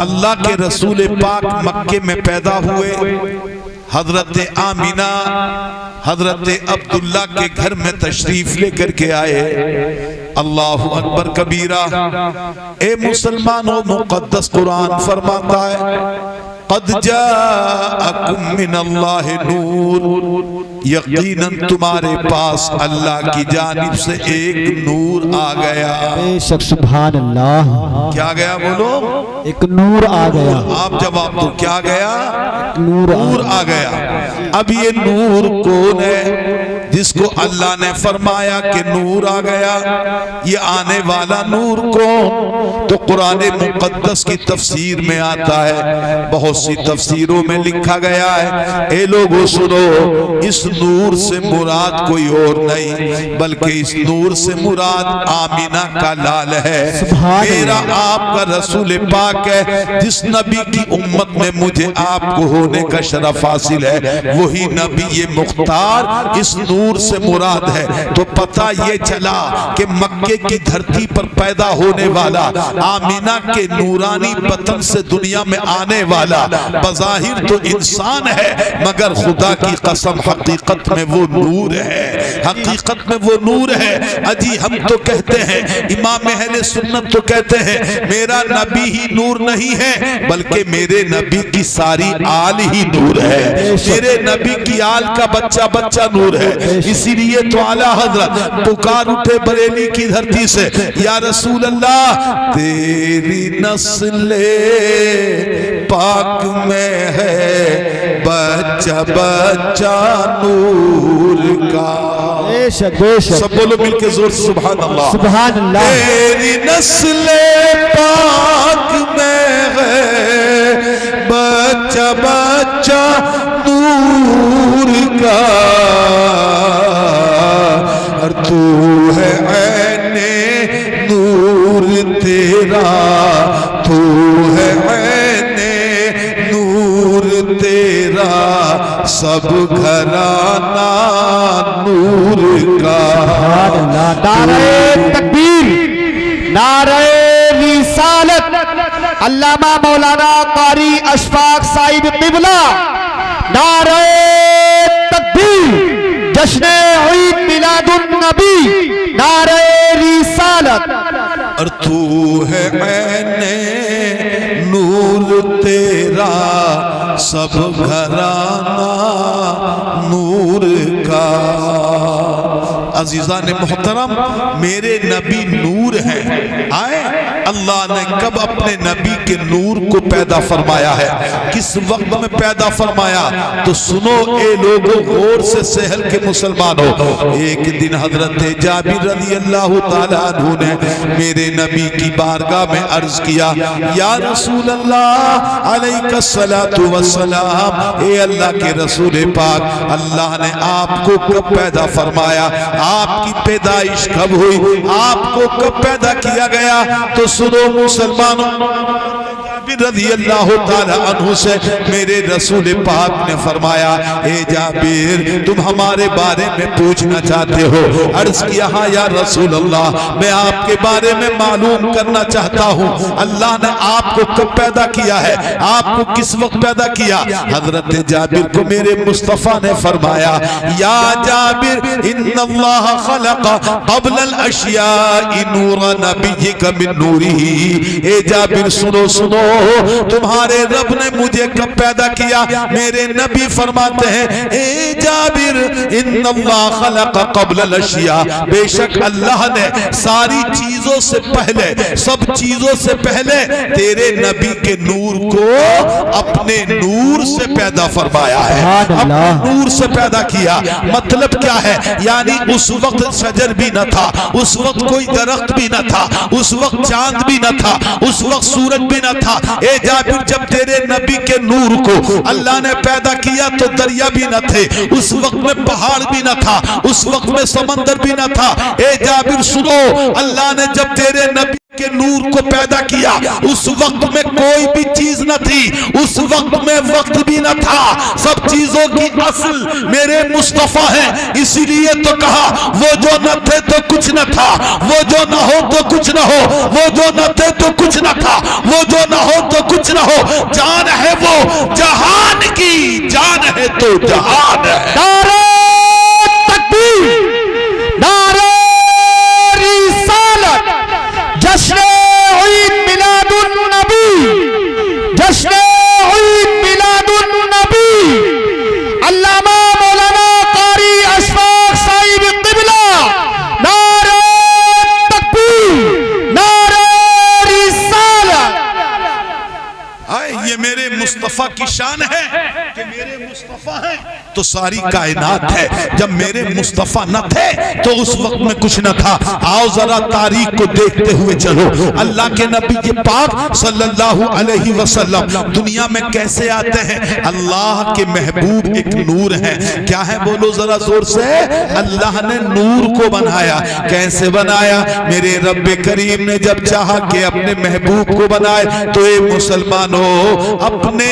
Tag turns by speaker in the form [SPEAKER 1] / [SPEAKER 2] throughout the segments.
[SPEAKER 1] اللہ کے رسول پاک مکے میں پیدا ہوئے، حضرت آمینہ حضرت عبداللہ کے گھر میں تشریف لے کر کے آئے۔ اللہ اکبر کبیرہ۔ اے مسلمانوں، مقدس قرآن فرماتا ہے قد جاءکم من اللہ نور، یقیناً تمہارے پاس اللہ کی جانب سے ایک نور آ گیا۔
[SPEAKER 2] بے شک سبحان اللہ۔
[SPEAKER 1] کیا گیا بولو؟
[SPEAKER 2] ایک نور آ گیا۔
[SPEAKER 1] آپ جواب دو، کیا گیا؟
[SPEAKER 2] نور
[SPEAKER 1] آ گیا۔ اب یہ نور کون ہے جس کو اللہ نے فرمایا کہ نور آ گیا؟ یہ آنے والا نور کون؟ تو قرآن مقدس کی تفسیر میں آتا ہے، بہت سی تفسیروں میں لکھا گیا ہے، اے لوگوں سنو، اس نور سے مراد کوئی اور نہیں بلکہ اس نور سے مراد آمینہ کا لال ہے، میرا آپ کا رسول پاک ہے، جس نبی کی امت میں مجھے آپ کو ہونے کا شرف حاصل ہے، وہی نبی مختار اس نور سے مراد ہے۔ تو پتہ یہ چلا کہ مکے کی دھرتی پر پیدا ہونے والا، آمینہ کے نورانی بطن سے دنیا میں آنے والا، بظاہر تو انسان ہے مگر خدا کی قسم حقیقت میں وہ نور ہے، حقیقت میں وہ نور ہے۔ اجی ہم تو کہتے ہیں، امام اہل سنت تو کہتے ہیں میرا نبی ہی نور نہیں ہے بلکہ میرے نبی کی ساری آل ہی نور ہے، میرے نبی کی آل کا بچہ بچہ نور ہے۔ اسی لیے تو اعلیٰ حضرت پکار اٹھے بریلی کی دھرتی سے، یا رسول اللہ تیری نسل پاک میں ہے بچہ بچہ نور کا۔ سب بولو مل کے زور سے سبحان اللہ،
[SPEAKER 2] سبحان اللہ۔
[SPEAKER 1] تیری نسل پاک میں ہے بچہ بچہ نور کا، اور تو ہے عین نور تیرا، تو ہے عین نور تیرا، سب گھرانہ نور کا۔
[SPEAKER 2] نعرہ تکبیر، نعرہ رسالت، علامہ مولانا قاری اشفاق صاحب قبلہ، نعرہ تکبیر، جشن عید میلاد النبی، نعرہ رسالت۔
[SPEAKER 1] اور تو ہے عین نور تیرا، سب گھرانہ نور کا۔ عزیزان محترم، میرے نبی نور ہیں۔ آئے اللہ نے کب اپنے نبی کے نور کو پیدا فرمایا ہے، کس وقت میں پیدا فرمایا؟ تو سنو اے لوگوں، غور سے سہل کے مسلمانوں، ایک دن حضرت جابر رضی اللہ تعالیٰ عنہ نے میرے نبی کی بارگاہ میں عرض کیا، یا رسول اللہ علیہ الصلاۃ والسلام، اے اللہ کے رسول پاک، اللہ نے آپ کو کب پیدا فرمایا؟ آپ کی پیدائش کب ہوئی؟ آپ کو کب پیدا کیا گیا؟ تو سنو مسلمانوں، رضی اللہ تعالی عنہ سے میرے رسول پاک نے فرمایا، اے جابر تم ہمارے بارے میں پوچھنا چاہتے ہو؟ عرض کیا ہاں یا رسول اللہ، میں آپ کے بارے میں معلوم کرنا چاہتا ہوں، اللہ نے آپ کو کب پیدا کیا ہے؟ آپ کو کس وقت پیدا کیا؟ حضرت جابر کو میرے مصطفیٰ نے فرمایا، یا جابر ان اللہ خلق قبل الاشیاء نور نبیک من نورہ۔ اے جابر سنو سنو، تمہارے رب نے مجھے کب پیدا کیا؟ میرے نبی فرماتے ہیں، اے جابر ان اللہ خلق قبل الاشیاء، بے شک اللہ نے ساری چیزوں سے پہلے، سب چیزوں سے پہلے تیرے نبی کے نور کو اپنے نور سے پیدا فرمایا ہے، اپنے نور سے پیدا کیا۔ مطلب کیا ہے؟ یعنی اس وقت شجر بھی نہ تھا، اس وقت کوئی درخت بھی نہ تھا، اس وقت چاند بھی نہ تھا، اس وقت سورج بھی نہ تھا۔ اے جابر جب تیرے نبی کے نور کو اللہ نے پیدا کیا تو دریا بھی نہ تھے، اس وقت میں پہاڑ بھی نہ تھا، اس وقت میں سمندر بھی نہ تھا۔ اے جابر سنو، اللہ نے جب تیرے نبی کے نور کو پیدا کیا، اس وقت میں کوئی بھی چیز نہ تھی، اس وقت میں وقت بھی نہ تھا، سب چیزوں کی اصل میرے مصطفیٰ ہیں، اسی لیے تو کہا وہ جو نہ تھے تو کچھ نہ تھا، وہ جو نہ ہو تو کچھ نہ ہو، وہ جو نہ تھے تو کچھ نہ تھا، وہ جو نہ ہو تو کچھ نہ ہو، جان ہے وہ جہان کی، جان ہے تو جہان ہے۔
[SPEAKER 2] نعرہ تکبیر، نعرہ رسالت، جشن عید میلاد النبی، جشن عید میلاد النبی، علامہ مولانا قاری اشفاق صاحب قبلہ، نعرہ تکبیر، نعرہ رسالت۔
[SPEAKER 1] یہ میرے مصطفیٰ کی شان ہے کہ میرے مصطفیٰ ہیں تو ساری کائنات ہے، جب میرے مصطفیٰ نہ تھے تو اس وقت میں کچھ نہ تھا۔ آؤ ذرا تاریخ کو دیکھتے ہوئے چلو، اللہ کے نبی پاک صلی اللہ علیہ وسلم دنیا میں کیسے آتے ہیں؟ اللہ کے محبوب ایک نور ہیں، کیا ہے بولو ذرا زور سے؟ اللہ نے نور کو بنایا، کیسے بنایا؟ میرے رب کریم نے جب چاہا کہ اپنے محبوب کو بنائے تو اے مسلمانوں اپنے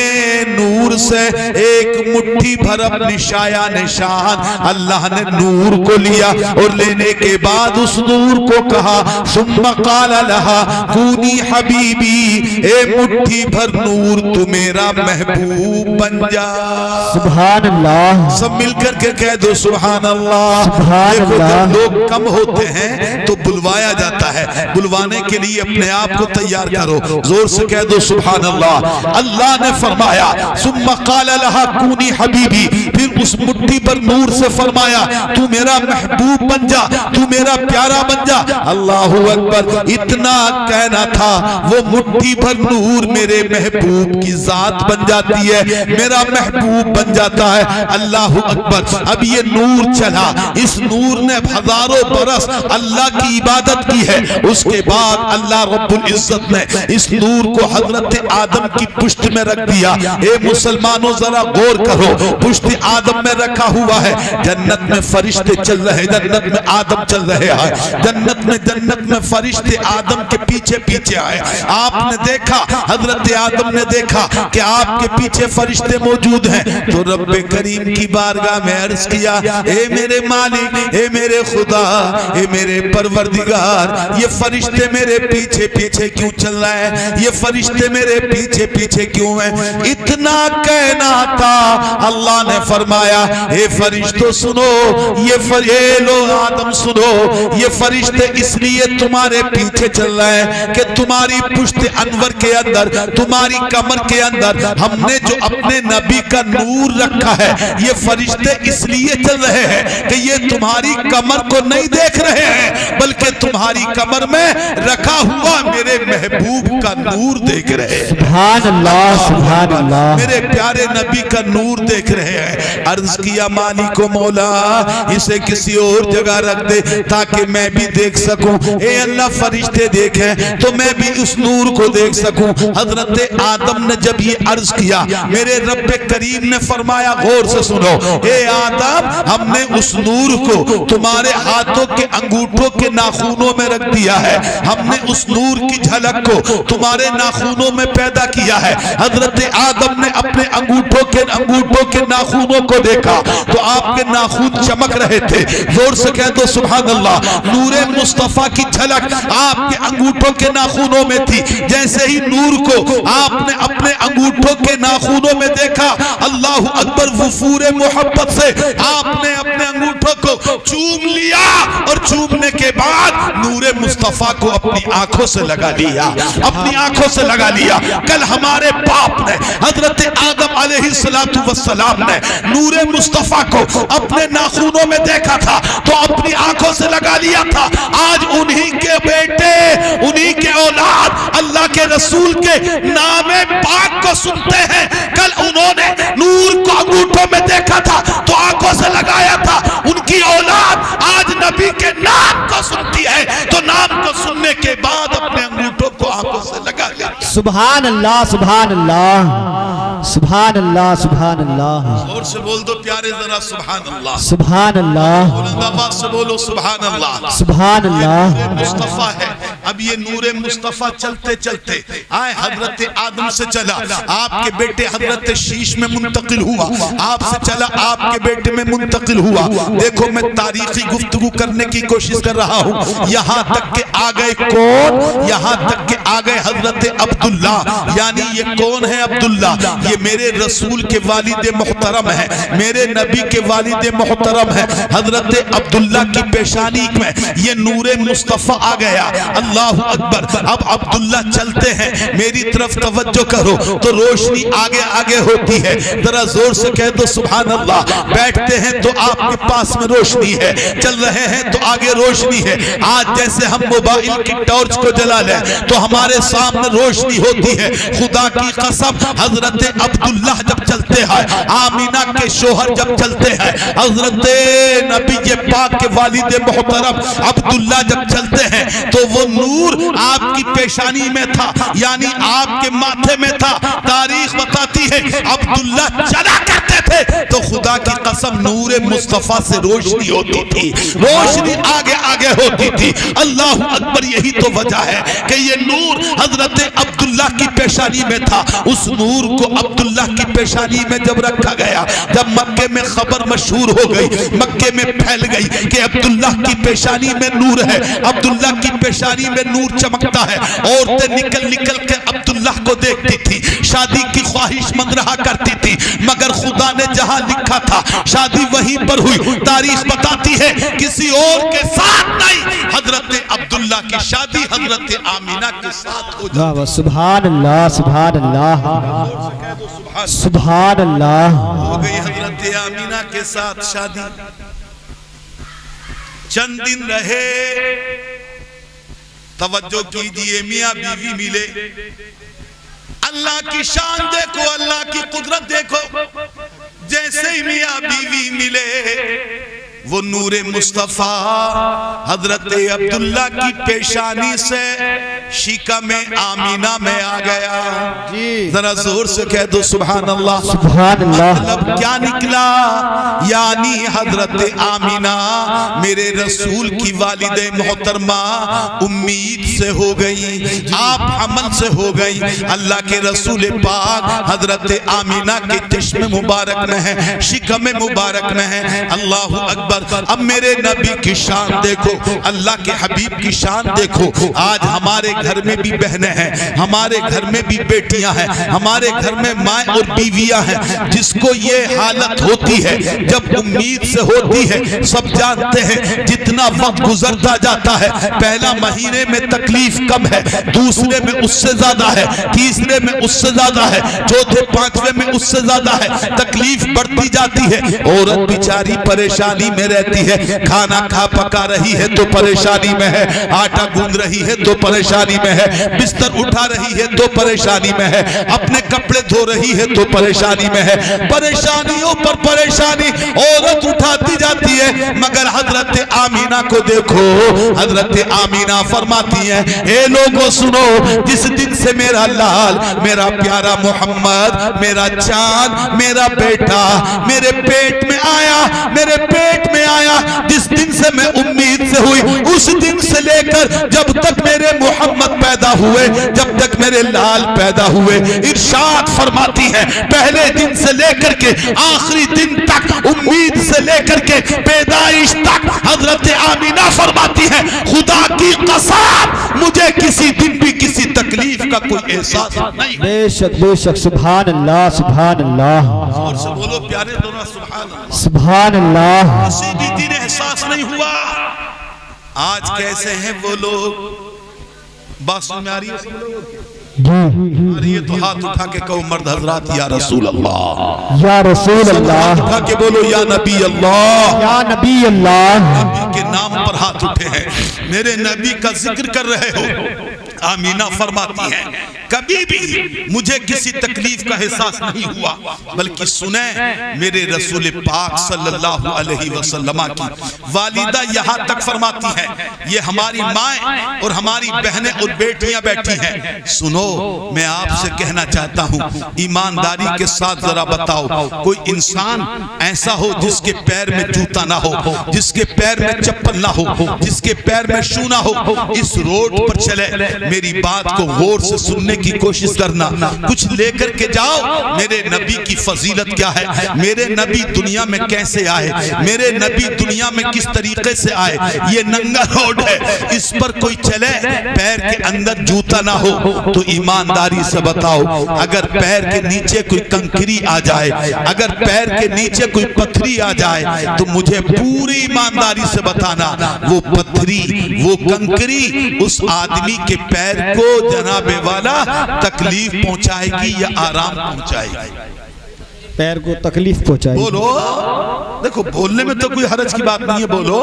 [SPEAKER 1] نور سے ایک مٹھی بھر اپنی شایہ نشان اللہ نے نور کو لیا، اور لینے کے بعد اس نور کو کہا ثم قال لها کونی حبیبی، اے مٹھی بھر نور تو میرا محبوب بن جا۔
[SPEAKER 2] سبحان اللہ،
[SPEAKER 1] سب مل کر کے کہہ دو سبحان اللہ۔ دیکھو جب لوگ کم ہوتے ہیں تو بلوایا جاتا ہے، بلوانے کے لیے اپنے آپ کو تیار کرو، زور سے کہہ دو سبحان اللہ۔ اللہ نے فرمایا ثم قال لها کونی حبیبی، پھر اس مٹھی پر نور سے فرمایا تو میرا محبوب بن جا، تو میرا پیارا بن جا۔ اللہ اکبر، اتنا کہنا تھا وہ مٹھی بھر نور میرے محبوب کی ذات بن جاتی ہے، میرا محبوب بن جاتا ہے۔ اللہ اکبر، اب یہ نور چلا، اس نور نے ہزاروں برس اللہ کی عبادت کی ہے، اس کے بعد اللہ رب العزت نے اس نور کو حضرت آدم کی پشت میں رکھ دیا۔ اے مسلمانوں ذرا غور کرو، پشت آدم میں رکھا ہوا ہے، جنت میں فرشتے چل رہے، جنت میں آدم چل رہے ہیں، جنت میں فرشتے آدم کے پیچھے پیچھے آئے۔ آپ نے دیکھا، حضرت آدم نے دیکھا کہ آپ کے پیچھے فرشتے موجود ہیں، تو رب کریم کی بارگاہ میں عرض کیا اے میرے مالک، اے میرے خدا، اے میرے پروردگار، یہ فرشتے میرے پیچھے پیچھے کیوں چل رہے ہیں؟ یہ فرشتے میرے پیچھے پیچھے کیوں ہیں؟ اتنا کہنا تھا، اللہ نے فرمایا اے فرشتوں سنو، یہ لوگ آدم سنو، یہ فرشتے اس لیے تمہارے پیچھے چل رہے ہیں کہ تمہاری پشت انور کے اندر، تمہاری کمر کے اندر ہم نے جو اپنے نبی کا نور رکھا ہے، یہ فرشتے اس لیے چل رہے ہیں کہ یہ تمہاری کمر کو نہیں دیکھ رہے ہیں بلکہ تمہاری کمر میں رکھا ہوا میرے محبوب کا نور دیکھ رہے ہیں۔
[SPEAKER 2] سبحان اللہ، سبحان اللہ،
[SPEAKER 1] میرے پیارے نبی کا نور دیکھ رہے ہیں۔ عرض کیا مالک و مولا اسے کسی اور جگہ رکھ دے تاکہ میں بھی دیکھ سکوں، اے اللہ فرشتے دیکھیں تو میں بھی اس نور کو دیکھ سکوں۔ حضرت آدم نے جب یہ عرض کیا، میرے رب کریم نے فرمایا غور سے سنو، اے آدم ہم نے اس نور کو تمہارے ہاتھوں کے انگوٹھوں کے ناخنوں میں رکھ دیا ہے، ہم نے اس نور کی جھلک کو تمہارے ناخنوں میں پیدا کیا ہے۔ حضرت آدم نے اپنے انگوٹھوں کے ناخنوں کو دیکھا تو آپ کے ناخن چمک رہے تھے، زور سے کہہ دو سبحان اللہ۔ نور مصطفیٰ کی جھلک آپ کے انگوٹھوں کے ناخنوں میں تھی، جیسے ہی نور کو آپ نے اپنے انگوٹھوں کے ناخنوں میں دیکھا، اللہ اکبر، وفور محبت سے آپ نے اپنے انگوٹھوں کو چوم لیا، اور چومنے کے بعد نور مصطفیٰ کو اپنی آنکھوں سے لگا لیا، اپنی آنکھوں سے لگا لیا۔ کل ہمارے باپ نے حضرت آدم علیہ السلام نے نور مصطفیٰ کو اپنے ناخنوں میں دیکھا تھا تو اپنی آنکھوں سے لگا لیا تھا۔ آج انہی کے بیٹے، انہی کے اولاد اللہ کے رسول کے نام پاک کو سنتے ہیں۔ کل انہوں نے نور کو انگوٹھوں میں دیکھا تھا تو آنکھوں سے لگایا تھا، ان کی اولاد آج نبی کے نام کو سنتی ہے تو نام کو سننے کے بعد اپنے انگوٹھوں کو آنکھوں سے لگا لیا۔
[SPEAKER 2] سبحان اللہ، سبحان اللہ۔ سبحان اللہ سبحان اللہ
[SPEAKER 1] اور سے بول دو پیارے ذرا سبحان اللہ
[SPEAKER 2] سبحان اللہ
[SPEAKER 1] بلند آواز سے بولو سبحان اللہ
[SPEAKER 2] سبحان اللہ
[SPEAKER 1] نور مصطفیٰ ہے اب یہ نور مصطفیٰ چلتے چلتے آئے حضرت آدم سے چلا آپ کے بیٹے حضرت شیش میں منتقل ہوا آپ سے چلا آپ کے بیٹے میں منتقل ہوا دیکھو میں تاریخی گفتگو کرنے کی کوشش کر رہا ہوں یہاں تک کہ آگئے کون یہاں تک کہ آگئے حضرت عبداللہ یعنی یہ کون ہے عبداللہ یہ میرے رسول کے والد محترم ہے میرے نبی کے والد محترم ہے حضرت عبداللہ کی پیشانی میں یہ نور مصطفیٰ آ گیا اللہ اکبر اب عبداللہ چلتے ہیں میری طرف توجہ کرو تو روشنی آگے آگے ہوتی ہے ذرا زور سے کہہ دو سبحان اللہ بیٹھتے ہیں تو آپ کے پاس میں روشنی ہے چل رہے ہیں تو آگے روشنی ہے آج جیسے ہم موبائل کی ٹارچ کو جلا لیں تو ہمارے سامنے روشنی ہوتی ہے خدا کی قسم حضرت عبداللہ جب چلتے ہیں آمینہ کے شوہر جب چلتے ہیں حضرت نبی پاک کے والد محترم عبداللہ جب چلتے ہیں تو وہ نور آپ کی پیشانی میں تھا یعنی آپ کے ماتھے میں تھا تاریخ بتاتی ہے عبداللہ چلا کرتے تھے تو خدا کی قسم نور مصطفیٰ سے روشنی ہوتی تھی روشنی آگے آگے ہوتی تھی اللہ اکبر یہی تو وجہ ہے کہ یہ نور حضرت عبداللہ کی پیشانی میں تھا اس نور کو عبداللہ کی پیشانی میں جب رکھا گیا جب مکے میں خبر مشہور ہو گئی مکے میں پھیل گئی کہ عبداللہ کی پیشانی میں نور ہے عبداللہ کی پیشانی میں نور چمکتا ہے عورتیں نکل نکل کے عبداللہ کو دیکھتی تھی شادی کی خواہش مند رہا کرتی تھی مگر خدا نے جہاں لکھا تھا شادی وہیں پر ہوئی تاریخ بتاتی ہے کسی اور کے ساتھ نہیں حضرت عبداللہ کی شادی حضرت آمینہ کے ساتھ ہو جاتی
[SPEAKER 2] سبحان اللہ سبحان اللہ سبحان اللہ
[SPEAKER 1] ہو گئی حضرت آمینہ کے ساتھ شادی چند دن رہے توجہ کیجئے میاں بیوی ملے اللہ کی شان دیکھو اللہ کی قدرت دیکھو جیسے ہی میاں بیوی ملے وہ نور مصطفیٰ حضرت عبداللہ کی پیشانی سے شکم آمینہ میں آ گیا ذرا زور سے کہہ دو سبحان اللہ
[SPEAKER 2] سبحان اللہ
[SPEAKER 1] مطلب کیا نکلا یعنی حضرت آمینہ میرے رسول کی والد محترمہ امید سے ہو گئی آپ حمل سے ہو گئی اللہ کے رسول پاک حضرت آمینہ کے چشم مبارک میں ہے شکم مبارک میں ہے اللہ اکبر اب میرے نبی کی شان دیکھو اللہ کے حبیب کی شان دیکھو آج ہمارے گھر میں بھی بہنیں ہیں ہمارے گھر میں بھی بیٹیاں ہیں ہمارے گھر میں مائیں اور بیویاں ہیں جس کو یہ حالت ہوتی ہے جب امید سے ہوتی ہے سب جانتے ہیں جتنا وقت گزرتا جاتا ہے پہلا مہینے میں تکلیف کم ہے دوسرے میں اس سے زیادہ ہے تیسرے میں اس سے زیادہ ہے چوتھے پانچویں میں اس سے زیادہ ہے تکلیف بڑھتی جاتی ہے عورت بیچاری پریشانی میں رہتی ہے کھانا کھا پکا رہی ہے تو پریشانی میں ہے آٹا گوندھ رہی ہے تو پریشانی میں ہے بستر اٹھا رہی ہے تو پریشانی میں ہے اپنے کپڑے دھو رہی ہے تو پریشانی میں ہے پریشانیوں پر پریشانی عورت اٹھاتی جاتی ہے مگر حضرت آمینہ کو دیکھو حضرت آمینہ فرماتی ہیں اے لوگوں سنو جس دن سے میرا لال میرا پیارا محمد میرا چاند میرا بیٹا میرے پیٹ میں آیا جس دن سے میں امید سے ہوئی اس دن سے لے کر جب تک میرے محمد پیدا ہوئے جب تک میرے لال پیدا ہوئے ارشاد فرماتی ہے پہلے دن سے لے کر کے آخری دن تک امید سے لے کر کے پیدائش تک حضرت آمینہ فرماتی ہے خدا کی قسم مجھے کسی دن بھی کسی تکلیف کا کوئی احساس نہیں
[SPEAKER 2] بے شک سبحان اللہ سبحان اللہ
[SPEAKER 1] اور سے بولو پیارے دونوں سبحان اللہ
[SPEAKER 2] سبحان اللہ
[SPEAKER 1] کسی بھی دن احساس نہیں ہوا آج کیسے ہیں وہ لوگ بات سن میں آ رہی ہے یہ تو ہاتھ اٹھا کے کہو مرد حضرات یا رسول اللہ
[SPEAKER 2] یا رسول اللہ
[SPEAKER 1] اٹھا کے بولو یا نبی اللہ
[SPEAKER 2] یا نبی اللہ
[SPEAKER 1] نبی کے نام پر ہاتھ اٹھے ہیں میرے نبی کا ذکر کر رہے ہو آمینہ فرماتی ہے کبھی بھی مجھے کسی تکلیف کا احساس نہیں ہوا، بلکہ سنیں میرے رسول پاک صلی اللہ علیہ وسلم کی والدہ یہاں تک فرماتی ہے، یہ ہماری مائیں اور ہماری بہنیں اور بیٹیاں بیٹھی ہیں، سنو میں آپ سے کہنا چاہتا ہوں ایمانداری کے ساتھ ذرا بتاؤ، کوئی انسان ایسا ہو جس کے پیر میں جوتا نہ ہو، جس کے پیر میں چپل نہ ہو، جس کے پیر میں شو نہ ہو، اس روڈ پر چلے، میری بات کو غور سے سننے کی کوشش کرنا، کچھ لے کر کے جاؤ میرے نبی کی فضیلت کیا ہے، میرے نبی دنیا میں کیسے آئے، میرے نبی دنیا میں کس طریقے سے آئے، یہ ننگا روڈ ہے، اس پر کوئی چلے پیر کے اندر جوتا نہ ہو تو ایمانداری سے بتاؤ اگر پیر کے نیچے کوئی کنکری آ جائے، اگر پیر کے نیچے کوئی پتھری آ جائے تو مجھے پوری ایمانداری سے بتانا وہ پتھری وہ کنکری اس آدمی کے پیر کو جناب والا تکلیف پہنچائے گی یا آرام پہنچائے گی؟
[SPEAKER 2] پیر کو تکلیف پہنچائے گی۔
[SPEAKER 1] بولو، دیکھو بولنے میں تو کوئی حرج کی بات نہیں ہے، بولو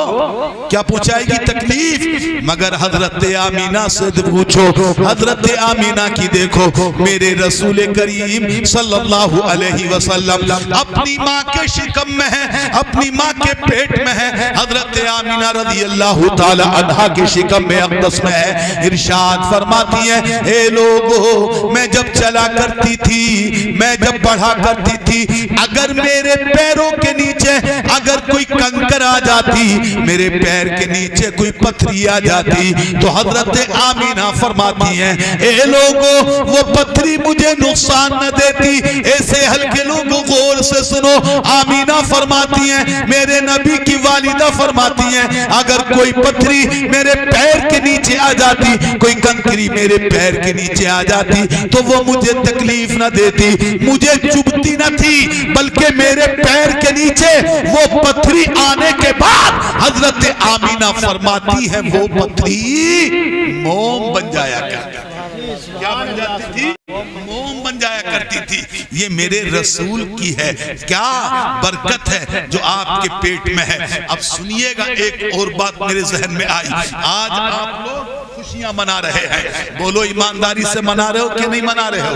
[SPEAKER 1] کیا پہنچائے گی؟ تکلیف۔ مگر حضرت آمینہ سے پوچھو، حضرت آمینہ کی دیکھو، میرے رسول کریم صلی اللہ علیہ وسلم اپنی ماں کے شکم میں ہے، اپنی ماں کے پیٹ میں ہے، حضرت آمینہ رضی اللہ تعالی عنہا کے شکم میں اقدس میں ہے، ارشاد فرماتی ہے اے لوگو میں جب چلا کرتی تھی، میں جب بڑھا کرتی تھی، اگر میرے پیروں کے نیچے اگر کوئی کنکر آ جاتی، میرے پیر کے نیچے کوئی پتھری آ جاتی تو حضرت آمینہ فرماتی ہیں اے لوگو وہ پتھری مجھے نقصان نہ دیتی۔ ایسے ہلکے لوگوں غور سے سنو، آمینہ فرماتی ہیں میرے نبی کی والدہ فرماتی ہیں اگر کوئی پتھری میرے پیر کے نیچے آ جاتی، کوئی کنکری میرے پیر کے نیچے آ جاتی تو وہ مجھے تکلیف نہ دیتی، مجھے چبھتی نہ تھی، بلکہ میرے پیر کے نیچے وہ پتھری آنے کے بعد حضرت آمینہ فرماتی ہے وہ پتھری موم بن جایا کرتی تھی۔ کیا بن جاتی تھی؟ موم بن جایا کرتی تھی۔ یہ میرے رسول کی ہے، کیا برکت ہے جو آپ کے پیٹ میں ہے۔ اب سنیے گا ایک اور بات میرے ذہن میں آئی، آج آپ لوگ خوشیاں منا رہے ہیں، بولو ایمانداری سے منا رہے ہو کہ نہیں منا رہے ہو؟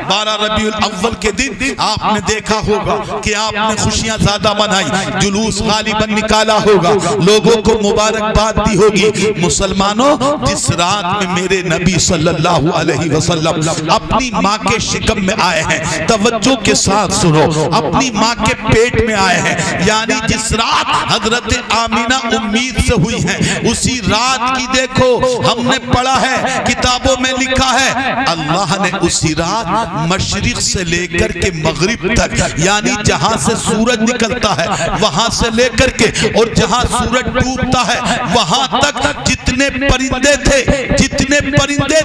[SPEAKER 1] 12 ربیع الاول کے دن آپ نے دیکھا ہوگا کہ آپ نے خوشیاں زیادہ منائی، جلوس غالباً نکالا ہوگا، لوگوں کو مبارکباد دی ہوگی۔ مسلمانوں جس رات میں میرے نبی صلی اللہ علیہ وسلم اپنی ماں کے شکم میں آئے ہیں، توجہ کے ساتھ سنو، اپنی ماں کے پیٹ میں آئے ہیں، یعنی جس رات حضرت آمینہ امید سے ہوئی ہیں اسی رات کی دیکھو ہم نے پڑھا ہے، کتابوں میں لکھا ہے اللہ نے اسی رات مشرق سے لے کر کے مغرب تک، یعنی جہاں سے سورج نکلتا ہے وہاں سے لے کر کے اور جہاں سورج ڈوبتا ہے وہاں تک جتنے پرندے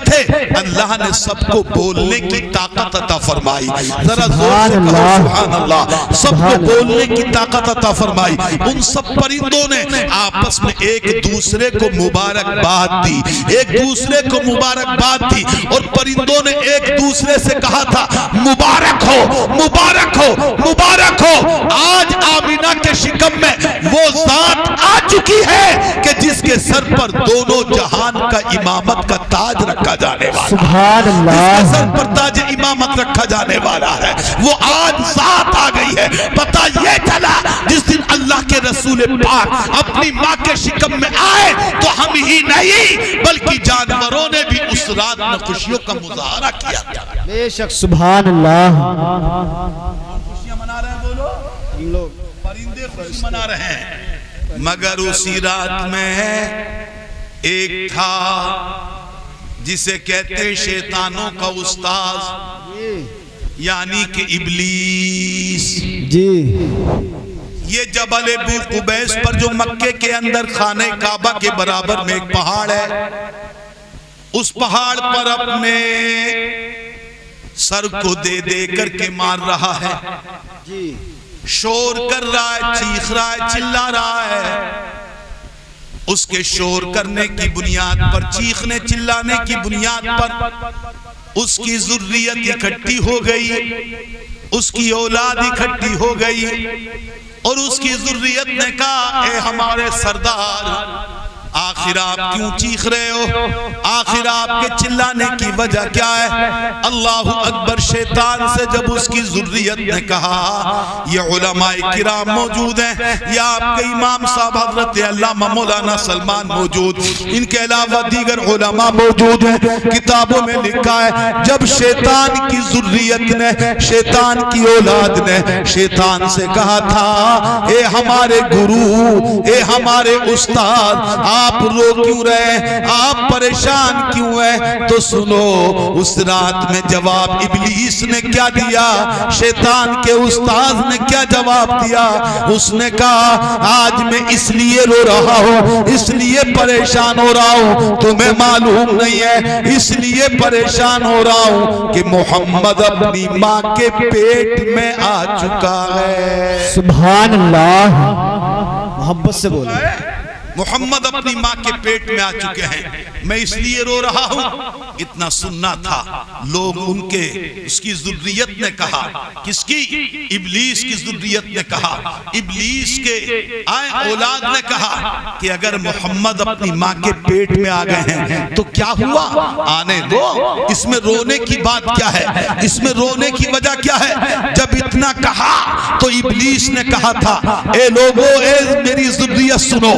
[SPEAKER 1] تھے اللہ نے سب کو بولنے کی طاقت عطا فرمائی۔ ذرا زور سے کہو سبحان اللہ، سب کو بولنے کی طاقت عطا فرمائی۔ ان سب پرندوں نے آپس میں ایک دوسرے کو مبارکباد دی، ایک دوسرے کو مبارکباد دی، اور پرندوں نے ایک دوسرے سے کہا تھا مبارک ہو مبارک ہو مبارک ہو، آج آمینہ کے شکم میں وہ ذات آ چکی ہے کہ جس کے سر پر دونوں جہان کا امامت کا تاج رکھا جانے والا،
[SPEAKER 2] سبحان اللہ،
[SPEAKER 1] جس کے سر پر تاج امامت رکھا جانے والا ہے، وہ آج ذات آ گئی ہے۔ پتہ یہ چلا جس دن اللہ کے رسول پاک اپنی ماں کے شکم میں آئے تو ہم ہی نہیں بلکہ جانوروں نے بھی اس رات میں خوشیوں کا مظاہرہ کیا تھا۔
[SPEAKER 2] بے شک سبحان اللہ،
[SPEAKER 1] خوشیاں منا رہے ہیں، بولو ہم لوگ پرندے خوشی منا رہے ہیں، مگر اسی رات میں ایک تھا جسے کہتے شیطانوں کا استاذ، یعنی کہ ابلیس
[SPEAKER 2] جی،
[SPEAKER 1] یہ جبل ابو قبیس پر جو مکے کے اندر خانہ کعبہ کے برابر میں ایک پہاڑ ہے، اس پہاڑ پر اپنے سر کو دے دے کر کے مار رہا ہے، شور کر رہا ہے، چیخ رہا ہے، چلا رہا ہے۔ اس کے شور کرنے کی بنیاد پر، چیخنے چلانے کی بنیاد پر اس کی ذریت اکٹھی ہو گئی، اس کی اولاد اکٹھی ہو گئی، اور اس کی ذریت نے کہا اے ہمارے سردار، آخر آپ کیوں چیخ رہے ہو؟ آخر آپ کے چلانے کی وجہ کیا ہے؟ اللہ اکبر۔ شیطان سے جب اس کی ذریت نے کہا، یہ علماء کرام موجود ہیں، یہ آپ کے امام صاحب حضرت علامہ مولانا سلمان موجود، ان کے علاوہ دیگر علماء موجود ہیں، کتابوں میں لکھا ہے جب شیطان کی ذریت نے، شیطان کی اولاد نے شیطان سے کہا تھا، اے ہمارے گرو، اے ہمارے استاد، آپ رو کیوں رہے، آپ پریشان کیوں ہیں؟ تو سنو اس رات میں جواب ابلیس نے کیا دیا، شیطان کے استاد نے کیا جواب دیا؟ اس نے کہا آج میں اس لیے رو رہا ہوں، اس لیے پریشان ہو رہا ہوں، تمہیں معلوم نہیں ہے اس لیے پریشان ہو رہا ہوں کہ محمد اپنی ماں کے پیٹ میں آ چکا ہے۔
[SPEAKER 2] سبحان اللہ، محبت سے بولے۔
[SPEAKER 1] محمد اپنی ماں کے پیٹ میں آ چکے ہیں، میں اس لیے رو رہا ہوں۔ اتنا سننا تھا، لوگ ان کے اس کی ذریت نے کہا، کس کی؟ ابلیس کی ذریت نے کہا، ابلیس کے اولاد نے کہا کہ اگر محمد اپنی ماں کے پیٹ میں آ گئے ہیں تو کیا ہوا؟ آنے دو، اس میں رونے کی بات کیا ہے؟ اس میں رونے کی وجہ کیا ہے؟ جب اتنا کہا تو ابلیس نے کہا تھا، اے لوگو، اے میری ذریت سنو،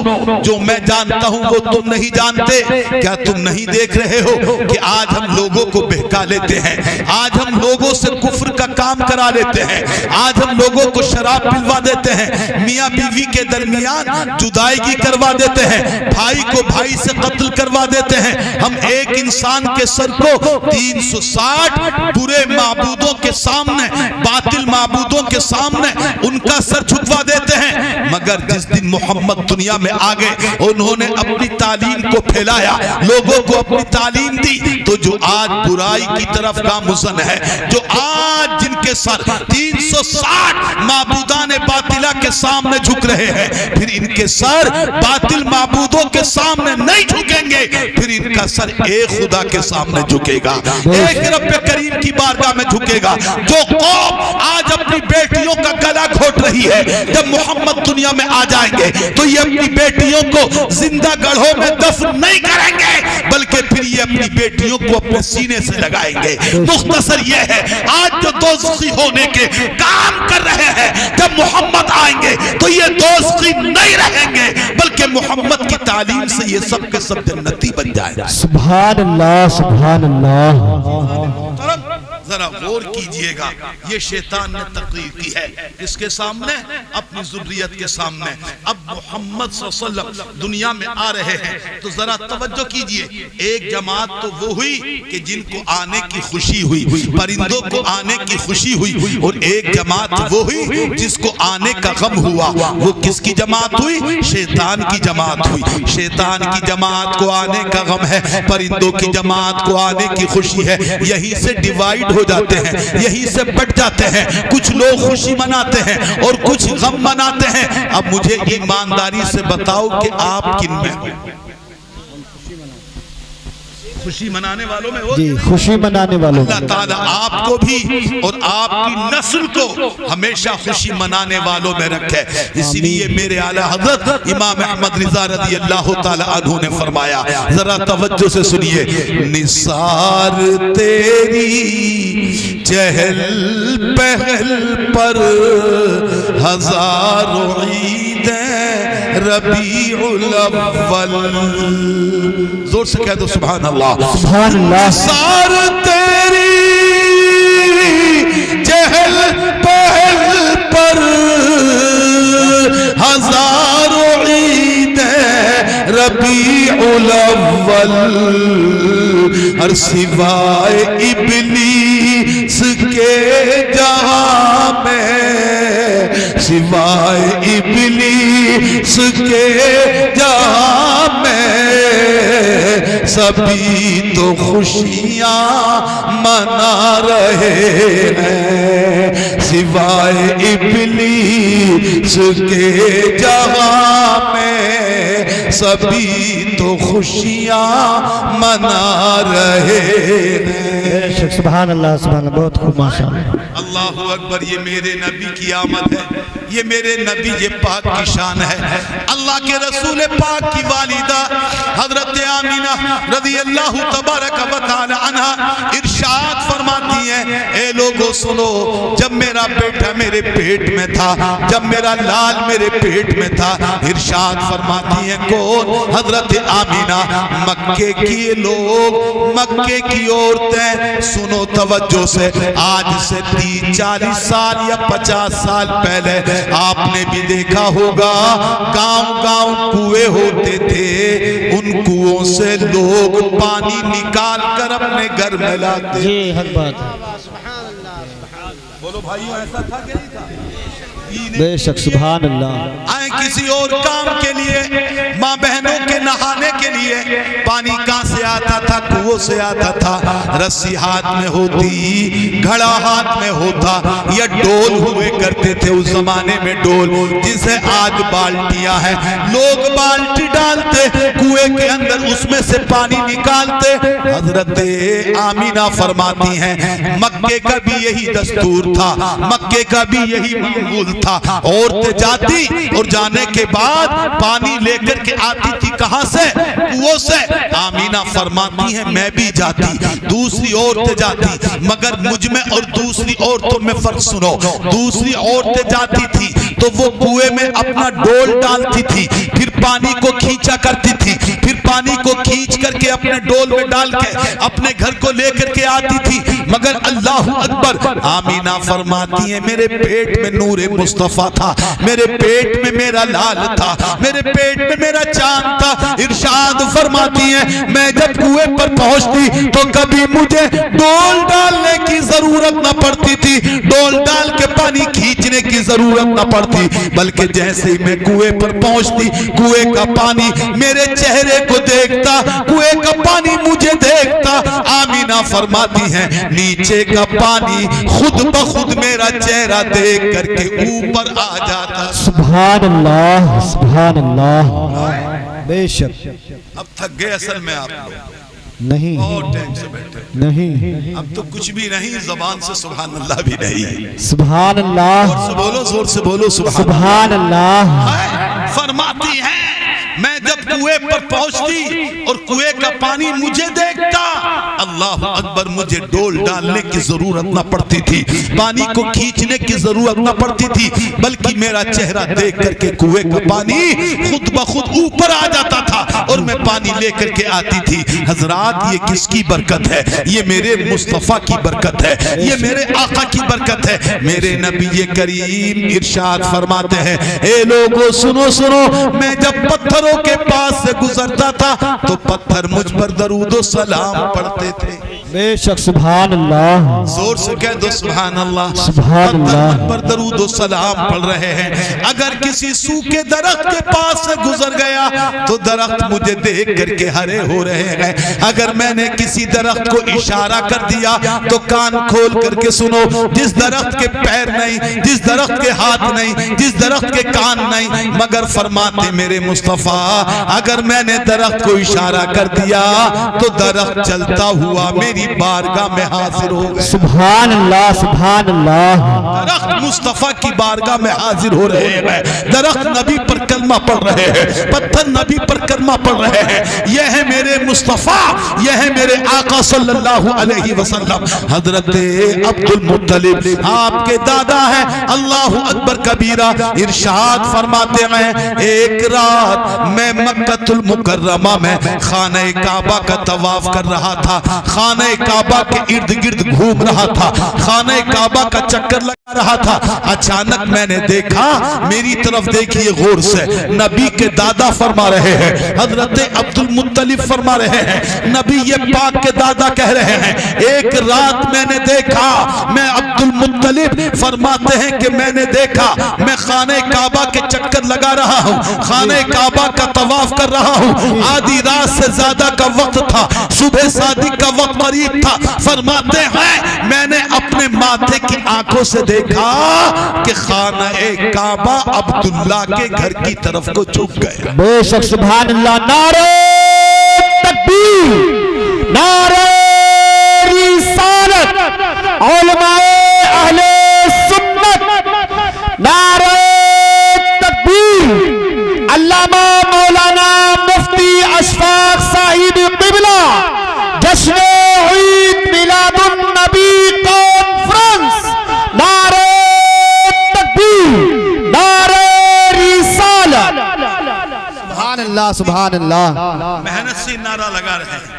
[SPEAKER 1] جو میں جانتا ہوں وہ تم نہیں جانتے۔ کیا تم نہیں دیکھ رہے ہو کہ آج ہم لوگوں کو بہکا لیتے ہیں، آج ہم لوگوں سے کفر کا کام کرا لیتے ہیں، آج ہم لوگوں کو شراب پلوا دیتے ہیں، میاں بیوی کے درمیان جدائیگی کروا دیتے ہیں، بھائی کو بھائی سے قتل کروا دیتے ہیں، ہم ایک انسان کے سر کو 360 برے معبودوں کے سامنے، باطل معبودوں کے سامنے ان کا سر جھکوا دیتے ہیں۔ مگر جس دن محمد دنیا میں آ گئے، انہوں نے اپنی تعلیم کو پھیلایا، لوگوں کو اپنی تعلیم دی، تو جو آج برائی کی طرف گامزن ہے، جو آج جن کے سر 360 معبودان باطلہ کے سامنے جھک رہے ہیں، پھر ان کے سر باطل معبودوں کے سامنے نہیں جھکیں گے، پھر ان کا سر ایک خدا کے سامنے جھکے گا، ایک رب کریم کی بارگاہ میں جھکے گا۔ جو قوم آج اپنی بیٹیوں کا گلا گھوٹ رہی ہے، جب محمد دنیا میں آ جائیں گے تو یہ اپنی بیٹیوں کو زندہ گڑھوں میں دفن نہیں کریں گے، بلکہ پھر یہ اپنی بیٹیوں کو اپنے سینے سے لگائیں گے۔ مختصر یہ ہے، آج جو دوزخی ہونے کے کام کر رہے ہیں، جب محمد آئیں گے تو یہ دوزخی نہیں رہیں گے، بلکہ محمد کی تعلیم سے یہ سب کے سب جنتی بن جائیں گے۔
[SPEAKER 2] سبحان اللہ، سبحان اللہ۔
[SPEAKER 1] ذرا غور کیجئے گا، یہ شیطان نے تقریر کی ہے اس کے سامنے، اپنی ذریت کے سامنے۔ اب محمد صلی اللہ علیہ وسلم دنیا میں آ رہے ہیں تو ذرا توجہ کیجئے، ایک جماعت تو وہ ہوئی کہ جن کو آنے کی خوشی ہوئی، پرندوں کو آنے کی خوشی ہوئی، اور ایک جماعت وہ ہوئی جس کو آنے کا غم ہوا۔ وہ کس کی جماعت ہوئی؟ شیطان کی جماعت ہوئی۔ شیطان کی جماعت کو آنے کا غم ہے، پرندوں کی جماعت کو آنے کی خوشی ہے۔ یہی سے ڈیوائیڈ ہو جاتے ہیں، یہی سے بٹ جاتے ہیں، کچھ لوگ خوشی مناتے ہیں اور کچھ غم مناتے ہیں۔ اب مجھے ایمانداری سے بتاؤ کہ آپ کن میں ہو؟ خوشی منانے والوں میں ہو؟
[SPEAKER 2] جی، خوشی منانے والوں میں۔
[SPEAKER 1] اللہ تعالیٰ آپ کو بھی اور آپ کی نسل کو ہمیشہ خوشی منانے والوں میں رکھے۔ اسی لیے میرے اعلیٰ حضرت امام احمد رضا رضی اللہ تعالیٰ عنہ نے فرمایا، ذرا توجہ سے سنیے، نثار تیری چہل پہل پر ہزاروں عیدیں ربیع الاول۔ زور سے کہہ دو سبحان اللہ۔
[SPEAKER 2] سبحان اللہ۔
[SPEAKER 1] نثار تیری چہل پہل پر ہزاروں عیدیں ربیع الاول، ہر سوائے ابلیس کے جہاں میں، سوائے ابلیس کے جہاں میں، سبھی تو خوشیاں منا رہے ہیں، سوائے ابلیس کے جہاں میں سبھی تو خوشیاں منا رہے ہیں۔
[SPEAKER 2] سبحان اللہ سبحان اللہ، بہت خوب ماشاءاللہ۔
[SPEAKER 1] اللہ اکبر، یہ میرے نبی کی آمد ہے، یہ میرے نبی یہ پاک کی شان ہے۔ اللہ کے رسول پاک کی والدہ حضرت آمینہ رضی اللہ تبارک و تعالی عنہ ارشاد فرماتی ہیں، اے لوگوں سنو، جب میرا بیٹا میرے پیٹ میں تھا، جب میرا لال میرے پیٹ میں تھا، ارشاد فرماتی ہیں کون؟ حضرت آمینہ۔ مکے کی لوگ، مکے کی عورتیں، سنو توجہ سے، آج سے 30-40 سال یا 50 سال پہلے آپ نے بھی دیکھا ہوگا گاؤں گاؤں کنویں ہوتے تھے، ان کنووں سے لوگ پانی نکال کر اپنے گھر میں لاتے۔
[SPEAKER 2] جی حق بات ہے،
[SPEAKER 1] بولو بھائیو، ایسا تھا کہ نہیں تھا؟
[SPEAKER 2] بے شک سبحان اللہ۔
[SPEAKER 1] آئیں کسی اور کام کے لیے، ماں بہنوں کے نہانے کے لیے پانی کہاں سے آتا تھا؟ کنووں سے آتا تھا۔ رسی ہاتھ میں ہوتی، گھڑا ہاتھ میں ہوتا، یا ڈول ہوئے کرتے تھے اس زمانے میں، ڈول جسے آج بالٹیاں ہیں۔ لوگ بالٹی ڈالتے کنویں کے اندر، اس میں سے پانی نکالتے۔ حضرت آمینہ فرماتی ہیں مکے کا بھی یہی دستور تھا، مکے کا بھی یہی معمول تھا۔ عورتیں جاتی اور جانے کے بعد پانی لے کر کے آتی تھی، کہاں سے؟ کنووں سے۔ آمینہ فرماتی ہیں میں بھی جاتی، دوسری عورتیں جاتی، مگر مجھ میں اور دوسری عورتوں میں فرق سنو۔ دوسری عورتیں جاتی تھی تو وہ کنویں میں اپنا ڈول ڈالتی تھی، پھر پانی کو کھینچا کرتی تھی، پھر پانی کو کھینچ کر کے اپنے ڈول میں ڈال کے اپنے گھر کو لے کر کے آتی تھی۔ مگر اللہ اکبر، آمینہ فرماتی ہیں میرے پیٹ میں نور مصطفیٰ تھا، میرے پیٹ میں میرا لال تھا، میرے پیٹ میں میرا چاند تھا۔ ارشاد فرماتی ہیں میں جب کنویں پر پہنچتی تو کبھی مجھے ڈول ڈالنے کی ضرورت نہ پڑتی تھی، ڈول ڈال کے پانی کھینچنے کی ضرورت نہ پڑتی، بلکہ جیسے ہی میں کنویں پر پہنچتی، کنویں کا پانی میرے چہرے کو دیکھتا، کنویں کا پانی مجھے دیکھتا۔ آمینہ فرماتی ہیں نیچے کا پانی خود بخود میرا چہرہ دیکھ کر کے اوپر آ جاتا۔
[SPEAKER 2] سبحان اللہ سبحان اللہ، بے شک۔
[SPEAKER 1] اب تھک گئے اصل میں آپ لوگ،
[SPEAKER 2] نہیں
[SPEAKER 1] بہت ٹائم سے بیٹھے،
[SPEAKER 2] نہیں،
[SPEAKER 1] اب تو کچھ بھی نہیں، زبان سے سبحان اللہ بھی نہیں۔
[SPEAKER 2] سبحان اللہ،
[SPEAKER 1] زور سے بولو، زور سے بولو
[SPEAKER 2] سبحان اللہ۔
[SPEAKER 1] فرماتی ہیں میں جب کنویں پر پہنچتی اور کنویں کا پانی مجھے دیکھتا، اللہ اکبر، مجھے ڈول ڈالنے کی ضرورت نہ پڑتی تھی، پانی کو کھینچنے کی ضرورت نہ پڑتی تھی، بلکہ میرا چہرہ دیکھ کر کے کنویں کا پانی خود بخود اوپر آ جاتا تھا اور میں پانی لے کر کے آتی تھی۔ حضرات یہ کس کی برکت ہے؟ یہ میرے مصطفیٰ کی برکت ہے، یہ میرے آقا کی برکت ہے۔ میرے نبی کریم ارشاد فرماتے ہیں اے لوگوں سنو سنو، میں جب پتھروں کے پاس سے گزرتا تھا تو پتھر مجھ پر درود و سلام پڑھتے تھے۔
[SPEAKER 2] بے شک سبحان اللہ،
[SPEAKER 1] زور سے کہہ دو سبحان اللہ۔
[SPEAKER 2] سبحان اللہ،
[SPEAKER 1] پتھر مجھ پر درود و سلام پڑھ رہے ہیں۔ اگر کسی سوکھے درخت کے پاس سے گزر گیا تو درخت مجھے دیکھ کر کے ہرے ہو رہے ہیں۔ اگر میں نے کسی درخت کو اشارہ کر دیا تو کان کھول کر کے سنو، جس درخت کے پیر نہیں، جس درخت کے ہاتھ نہیں، جس درخت کے کان نہیں، مگر فرماتے میرے مصطفیٰ اگر میں نے درخت کو اشارہ کر دیا تو درخت چلتا ہوا میری بارگاہ میں حاضر ہوگا۔
[SPEAKER 2] سبحان اللہ سبحان اللہ،
[SPEAKER 1] درخت مصطفیٰ کی بارگاہ میں حاضر ہو رہے ہیں، درخت نبی پر کلمہ پڑھ رہے ہیں، پتھر نبی پر کلمہ پڑھ رہے ہیں۔ یہ ہے میرے مصطفیٰ، یہ ہے میرے آقا صلی اللہ علیہ وسلم۔ حضرت عبد المطلب آپ کے دادا ہیں، اللہ اکبر کبیرہ، ارشاد فرماتے ہیں ایک رات میں مکہ المکرمہ میں خانہ کعبہ کا طواف کر رہا تھا، خانہ کعبہ کے ارد گرد گھوم رہا تھا، خانہ کعبہ کا چکر لگا رہا تھا۔ اچانک میں نے دیکھا، میری طرف دیکھیے غور سے، نبی کے دادا فرما رہے ہیں، حضرت عبد المطلب فرما رہے ہیں، نبی یہ پاک کے دادا کہہ رہے ہیں ایک رات میں نے دیکھا، میں عبد المطلب فرماتے ہیں کہ میں نے دیکھا، میں خانہ کعبہ کے چکر لگا رہا ہوں، خانہ کعبہ کا طواف کر رہا ہوں، آدھی رات سے زیادہ کا وقت تھا، صبح صادق کا وقت قریب تھا۔ فرماتے ہیں میں نے اپنے ماتھے کی آنکھوں سے دیکھا دیکھا کہ خانہ کعبہ عبداللہ کے گھر کی طرف کو جھک گیا.
[SPEAKER 2] بے شک سبحان اللہ. نعرہ تکبیر، نعرہ رسالت، علماء اہل سنت، نعرہ تکبیر، علامہ مولانا مفتی اشفاق صاحب قبلہ جشن عید میلاد النبی کانفرنس. نعرہ تکبیر، نعرہ رسالت. سبحان اللہ سبحان اللہ.
[SPEAKER 1] محنت سے نعرہ لگا رہے ہیں.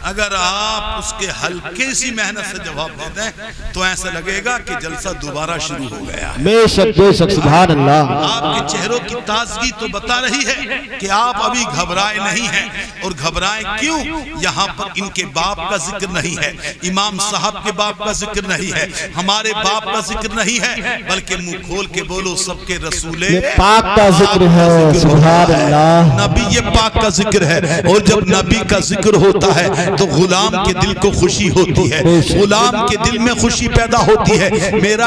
[SPEAKER 1] اگر آپ اس کے ہلکے سی محنت سے جواب دیتے ہیں تو ایسا لگے گا کہ جلسہ دوبارہ شروع ہو گیا.
[SPEAKER 2] بے شک بے شک سبحان اللہ.
[SPEAKER 1] آپ کے چہروں کی تازگی تو بتا رہی ہے کہ آپ ابھی گھبرائے نہیں ہیں. اور گھبرائیں کیوں؟ یہاں پر ان کے باپ کا ذکر نہیں ہے، امام صاحب کے باپ کا ذکر نہیں ہے، ہمارے باپ کا ذکر نہیں ہے، بلکہ منہ کھول کے بولو سب کے رسول
[SPEAKER 2] پاک کا ذکر ہے. سبحان اللہ.
[SPEAKER 1] نبی پاک کا ذکر ہے. اور جب نبی کا ذکر ہوتا ہے تو غلام کے دل کو خوشی ہوتی ہے، غلام کے دل میں خوشی پیدا ہوتی ہے. میرا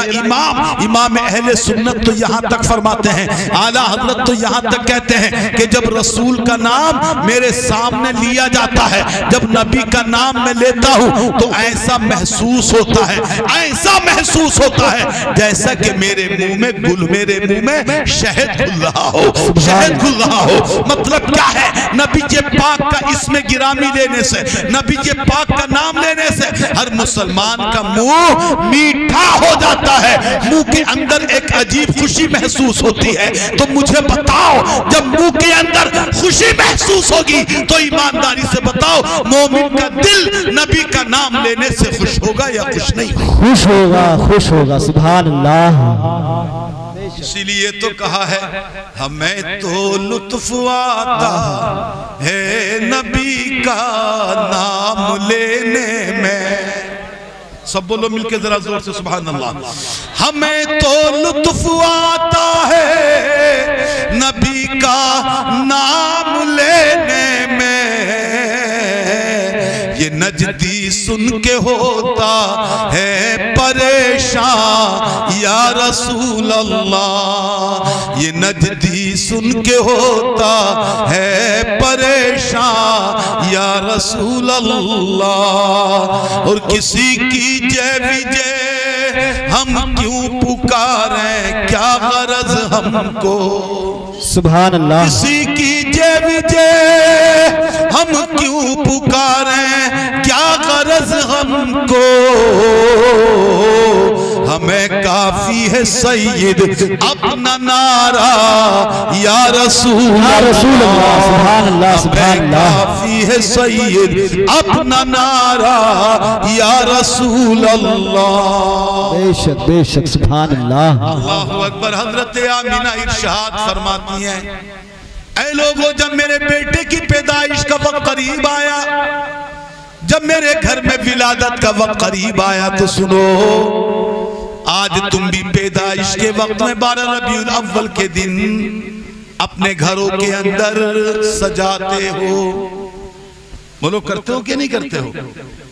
[SPEAKER 1] امام اہل سنت تو یہاں تک فرماتے ہیں، اعلیٰ حضرت تو یہاں تک کہتے ہیں کہ جب رسول کا نام میرے سامنے لیا جاتا ہے، جب نبی کا نام میں لیتا ہوں تو ایسا محسوس ہوتا ہے، ایسا محسوس ہوتا ہے جیسا کہ میرے منہ میں گل، میرے منہ میں شہد گل رہا ہو، شہد گل رہا ہو. مطلب کیا ہے؟ نبی پاک کا اسم گرامی لینے سے، نبی پاک کا نام لینے سے ہر مسلمان کا منہ میٹھا ہو جاتا ہے، منہ کے اندر ایک عجیب خوشی محسوس ہوتی ہے. تو مجھے بتاؤ جب منہ کے اندر خوشی محسوس ہوگی تو ایمانداری سے بتاؤ مومن کا دل نبی کا نام لینے سے خوش ہوگا یا خوش نہیں ہوگا؟
[SPEAKER 2] خوش ہوگا خوش ہوگا. سبحان اللہ.
[SPEAKER 1] اسی لیے تو کہا ہے ہمیں تو لطف آتا ہے نبی کا نام لینے میں. سب بولو مل کے ذرا زور سے سبحان اللہ. ہمیں تو لطف آتا ہے نبی کا نام لینے میں. یہ نجدی سن کے ہوتا ہے پریشان یا رسول اللہ. یہ نجدی سن کے ہوتا ہے پریشان یا رسول اللہ. اور کسی کی جے وجے ہم کیوں پکاریں، کیا غرض ہم کو.
[SPEAKER 2] سبحان اللہ.
[SPEAKER 1] کسی کی جے وجے ہم کیوں پکاریں، کیا غرض ہم کو. ہمیں کافی ہے سید اپنا نعرہ یا رسول اللہ.
[SPEAKER 2] سبحان اللہ سبحان
[SPEAKER 1] ہمیں
[SPEAKER 2] اللہ.
[SPEAKER 1] کافی ہے سید اپنا نعرہ یا رسول اللہ.
[SPEAKER 2] بے شک بے شک سبحان اللہ.
[SPEAKER 1] اللہ اکبر. حضرت آمینہ ارشاد فرماتی ہیں اے لوگوں جب میرے بیٹے کی پیدائش کا وقت قریب آیا، جب میرے گھر میں ولادت کا وقت قریب آیا تو سنو، آج تم بھی پیدائش کے وقت میں 12 ربیع الاول کے دن اپنے گھروں کے اندر سجاتے ہو. بولو کرتے ہو کہ نہیں کرتے ہو؟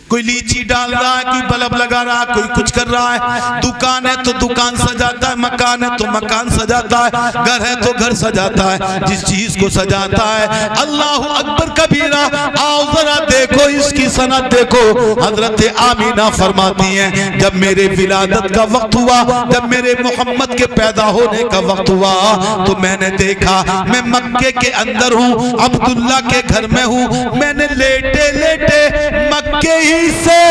[SPEAKER 1] کوئی لیچی ڈال رہا ہے، کوئی بلب لگا رہا ہے، کوئی کچھ کر رہا ہے. دکان ہے تو دکان سجاتا ہے، مکان ہے تو مکان سجاتا ہے، گھر ہے تو گھر سجاتا ہے، جس چیز کو سجاتا ہے. اللہ اکبر کبیرہ. آؤ ذرا دیکھو اس کی سند دیکھو. حضرت آمینہ فرماتی ہیں جب میرے ولادت کا وقت ہوا، جب میرے محمد کے پیدا ہونے کا وقت ہوا تو میں نے دیکھا میں مکے کے اندر ہوں، عبداللہ کے گھر میں ہوں. میں نے لیٹے لیٹے مکے ہی سے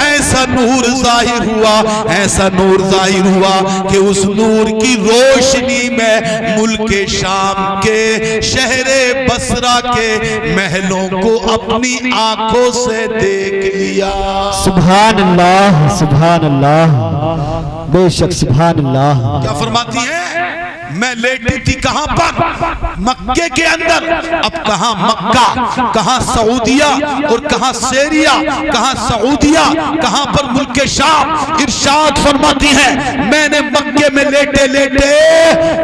[SPEAKER 1] ایسا نور ظاہر ہوا، ایسا نور ظاہر ہوا کہ اس نور کی روشنی میں ملک شام کے شہر بصرہ کے محلوں کو اپنی آنکھوں سے دیکھ لیا.
[SPEAKER 2] سبحان اللہ سبحان اللہ. بے شک سبحان اللہ.
[SPEAKER 1] کیا فرماتی ہیں؟ میں لیٹی تھی کہاں پر؟ مکے کے اندر. اب کہاں مکہ، کہاں سعودیہ اور کہاں سیریا، کہاں سعودیہ، کہاں پر ملک شام. ارشاد فرماتی ہیں میں نے مکے میں لیٹے لیٹے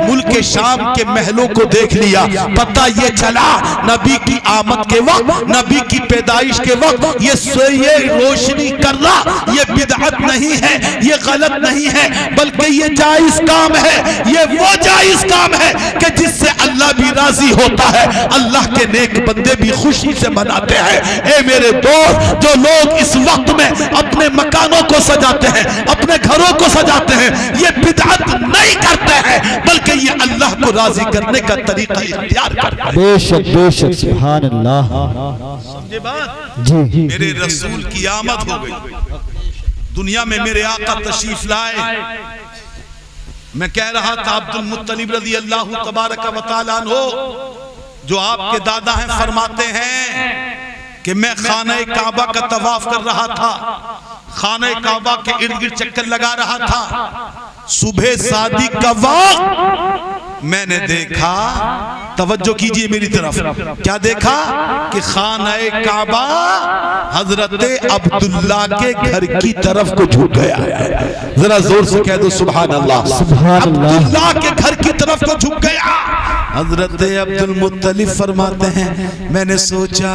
[SPEAKER 1] ملک شام کے محلوں کو دیکھ لیا. پتہ یہ چلا نبی کی آمد کے وقت، نبی کی پیدائش کے وقت یہ روشنی کرنا یہ بدعت نہیں ہے، یہ غلط نہیں ہے، بلکہ یہ جائز کام ہے. یہ وہ جائز کام ہے کہ جس سے اللہ بھی راضی ہوتا ہے، اللہ کے نیک بندے بھی خوشی سے مناتے ہیں. اے میرے دوست، جو لوگ اس وقت میں اپنے مکانوں کو سجاتے ہیں، اپنے گھروں کو سجاتے ہیں، یہ بدعت نہیں کرتے ہیں بلکہ یہ اللہ کو راضی کرنے کا طریقہ اختیار کرتے ہیں.
[SPEAKER 2] بے شک بے شک، سبحان اللہ.
[SPEAKER 1] سمجھے بات؟
[SPEAKER 2] جی
[SPEAKER 1] میرے رسول کی آمد ہو گئی. دنیا میں میرے آقا تشریف لائے. میں کہہ رہا تھا عبد المطلب رضی اللہ تبارک و تعالیٰ عنہ جو آپ کے دادا ہیں فرماتے ہیں کہ میں خانہ کعبہ کا طواف کر رہا تھا، خانہ کعبہ کے ارد گرد چکر لگا رہا تھا. صبح صادق کا وقت میں نے دیکھا، توجہ کیجئے میری طرف، کیا دیکھا کہ خانہ کعبہ حضرت عبداللہ کے گھر کی طرف کو جھک گیا. ذرا زور سے کہہ دو سبحان اللہ. عبداللہ کے گھر کی طرف کو جھک گیا. حضرت عبد المطلب فرماتے ہیں میں نے سوچا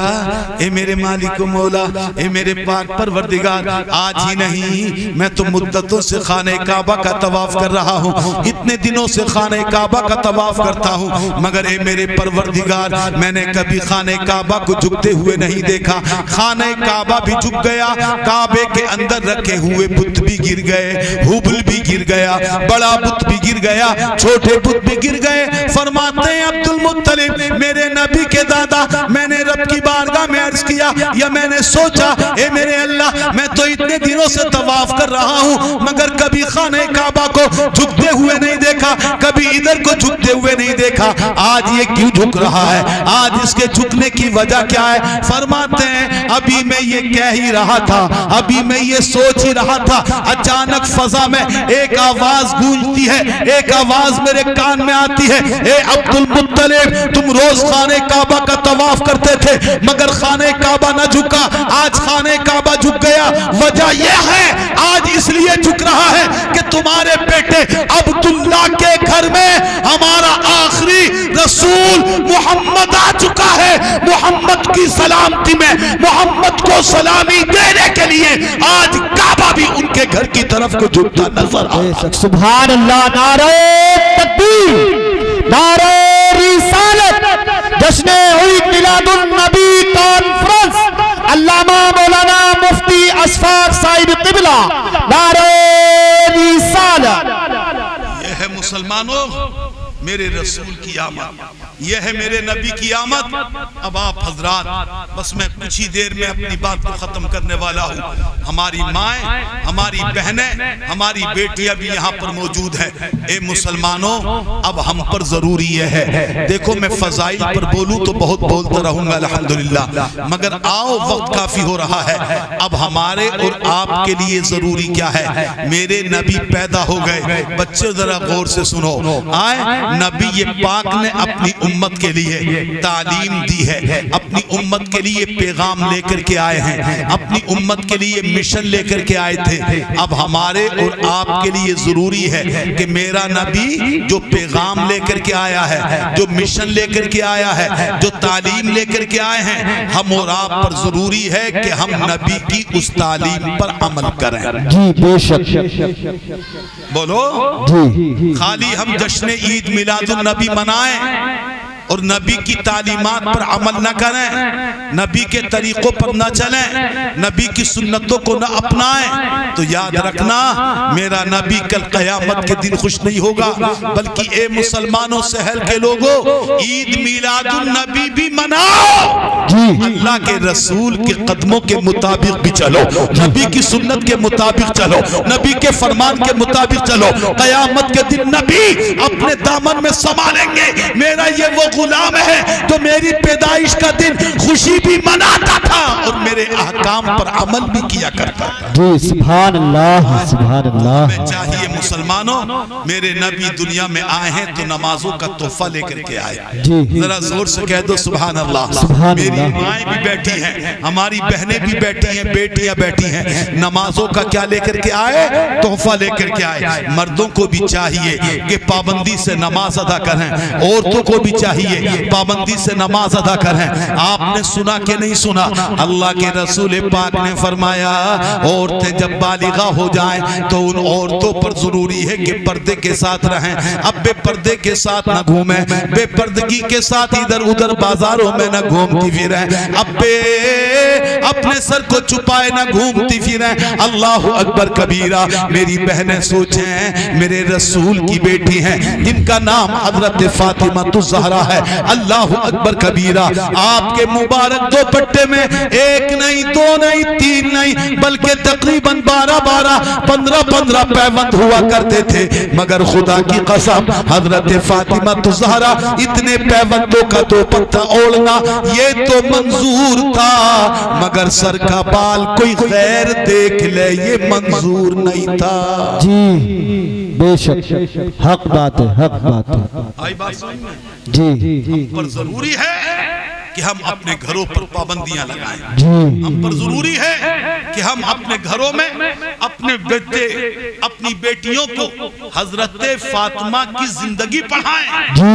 [SPEAKER 1] اے میرے مالک و مولا، اے میرے پاک پروردگار، آج ہی نہیں میں تو مدتوں سے خانہ کعبہ کا طواف کر رہا ہوں، اتنے دنوں سے خانہ کعبہ کا طواف کرتا ہوں، مگر اے میرے پروردگار میں نے کبھی خانہ کعبہ کو جھکتے ہوئے نہیں دیکھا. خانہ کعبہ بھی جھک گیا، کعبے کے اندر رکھے ہوئے بت بھی گر گئے، ہبل بھی گر گیا، بڑا بت بھی گر گیا، چھوٹے بت بھی گر گئے. فرماتے ہیں عبد المطلب میرے نبی کے دادا، میں نے رب کی بارگاہ میں عرض کیا یا میں نے سوچا اے میرے اللہ، میں تو اتنے دنوں سے طواف کر رہا ہوں مگر کبھی خانہ کعبہ کو جھکتے ہوئے نہیں دیکھا، کبھی ادھر کو جھکتے ہوئے نہیں دیکھا. آج یہ کیوں جھک رہا ہے؟ آج اس کے جھکنے کی وجہ کیا ہے؟ فرماتے ہیں ابھی میں یہ کہہ ہی رہا تھا، ابھی میں یہ سوچ ہی رہا تھا، اچانک فضا میں ایک آواز گونجتی ہے، ایک آواز میرے کان میں آتی ہے، اے عبد المطلب تم روز خانہ کعبہ کا طواف کرتے تھے مگر خانہ کعبہ نہ جھکا، آج خانہ کعبہ جھک گیا. وجہ یہ ہے آج اس لیے جھک رہا ہے کہ تمہارے بیٹے عبداللہ کے گھر میں ہمارا آخری رسول محمد آ چکا ہے. محمد کی سلامتی میں محمد کو سلامی دینے کے لیے آج کعبہ بھی ان کے گھر کی طرف کو جھکتا نظر آ رہا ہے.
[SPEAKER 2] سبحان اللہ. نعرہ تکبیر، نعرہ رسالت، جشن عید میلاد النبی کانفرنس علامہ مولانا مفتی اشفاق صاحب قبلہ، نعرہ رسالت.
[SPEAKER 1] یہ ہے مسلمانوں میرے رسول کی آمد، یہ ہے میرے نبی کی آمد. اب آپ حضرات بس میں کچھ ہی دیر میں اپنی بات کو ختم کرنے والا ہوں. ہماری مائیں، ہماری بہنیں، ہماری بیٹیاں بھی یہاں پر موجود ہیں. اے مسلمانوں اب ہم پر ضروری یہ ہے، دیکھو میں فضائل پر بولوں تو بہت بولتا رہوں گا الحمدللہ، مگر آؤ وقت کافی ہو رہا ہے. اب ہمارے اور آپ کے لیے ضروری کیا ہے؟ میرے نبی پیدا ہو گئے. بچے ذرا غور سے سنو، آئے نبی یہ پاک نے اپنی امت کے لیے تعلیم دی ہے، اپنی امت کے لیے پیغام لے کر کے آئے ہیں، اپنی امت کے لیے مشن لے کر کے آئے تھے. اب ہمارے اور آپ کے لیے ضروری ہے کہ میرا نبی جو پیغام لے کر کے آیا ہے، جو مشن لے کر کے آیا ہے، جو تعلیم لے کر کے آئے ہیں، ہم اور آپ پر ضروری ہے کہ ہم نبی کی اس تعلیم پر عمل کریں.
[SPEAKER 2] جی بے شک.
[SPEAKER 1] بولو
[SPEAKER 2] جی
[SPEAKER 1] خالی ہم جشن عید میلاد النبی منائیں اور نبی کی تعلیمات پر عمل نہ کریں، نبی کے طریقوں پر نہ چلیں، نبی کی سنتوں کو نہ اپنائیں، تو یاد رکھنا میرا نبی کل قیامت کے دن خوش نہیں ہوگا. بلکہ اے مسلمانوں سہل کے لوگوں، عید میلاد النبی بھی مناؤ، اللہ کے رسول کے قدموں کے مطابق بھی چلو، نبی کی سنت کے مطابق چلو، نبی کے فرمان کے مطابق چلو. قیامت کے دن نبی اپنے دامن میں سنبھالیں گے میرا یہ وہ غلام ہے تو میری پیدائش کا دن خوشی بھی مناتا تھا اور میرے احکام پر عمل بھی کیا کرتا تھا۔
[SPEAKER 2] جی سبحان اللہ سبحان اللہ۔
[SPEAKER 1] ہمیں چاہیے مسلمانوں، میرے نبی دنیا میں آئے ہیں تو نمازوں کا تحفہ لے کر کے آئے۔
[SPEAKER 2] جی
[SPEAKER 1] ذرا زور سے کہہ دو سبحان اللہ۔
[SPEAKER 2] سبحان
[SPEAKER 1] میری
[SPEAKER 2] اللہ۔
[SPEAKER 1] مائیں بھی بیٹھی ہیں، ہماری بہنیں بھی بیٹھی ہیں، بیٹیاں بیٹھی ہیں، نمازوں کا کیا لے کر کے آئے؟ تحفہ لے کر کے آئے۔ مردوں کو بھی چاہیے کہ پابندی سے نماز ادا کریں، عورتوں کو بھی چاہیے پابندی سے نماز ادا کریں۔ آپ نے سنا کہ نہیں سنا؟ اللہ کے رسول پاک نے فرمایا عورتیں جب بالغہ ہو جائیں تو ان عورتوں پر ضروری ہے کہ پردے کے ساتھ رہیں، اب بے پردے کے ساتھ نہ گھومیں، بے پردگی کے ساتھ ادھر ادھر بازاروں میں نہ گھومتی پھریں، اب اپنے سر کو چھپائے نہ گھومتی پھریں۔ اللہ اکبر کبیرہ۔ میری بہنیں سوچیں میرے رسول کی بیٹی ہیں جن کا نام حضرت فاطمہ الزہرا ہے، اللہ اکبر کبیرہ، آپ کے مبارک دوپٹے میں ایک نہیں دو نہیں تین نہیں بلکہ تقریباً 12 15 پیوند ہوا کرتے تھے، مگر خدا کی قسم حضرت فاطمہ الزہرا اتنے پیوندوں کا دوپٹہ اوڑھنا یہ تو منظور تھا، مگر سر کا بال کوئی غیر دیکھ لے یہ منظور نہیں تھا۔
[SPEAKER 2] جی بے شک حق بات ہے، حق بات ہے۔
[SPEAKER 1] آئی بات سمجھ میں؟
[SPEAKER 2] جی
[SPEAKER 1] ہم پر ضروری ہے کہ ہم اپنے گھروں پر پابندیاں لگائیں،
[SPEAKER 2] جی
[SPEAKER 1] ہم پر ضروری ہے کہ ہم اپنے گھروں میں اپنے بیٹے اپنی بیٹیوں کو حضرت فاطمہ کی زندگی پڑھائیں،
[SPEAKER 2] جی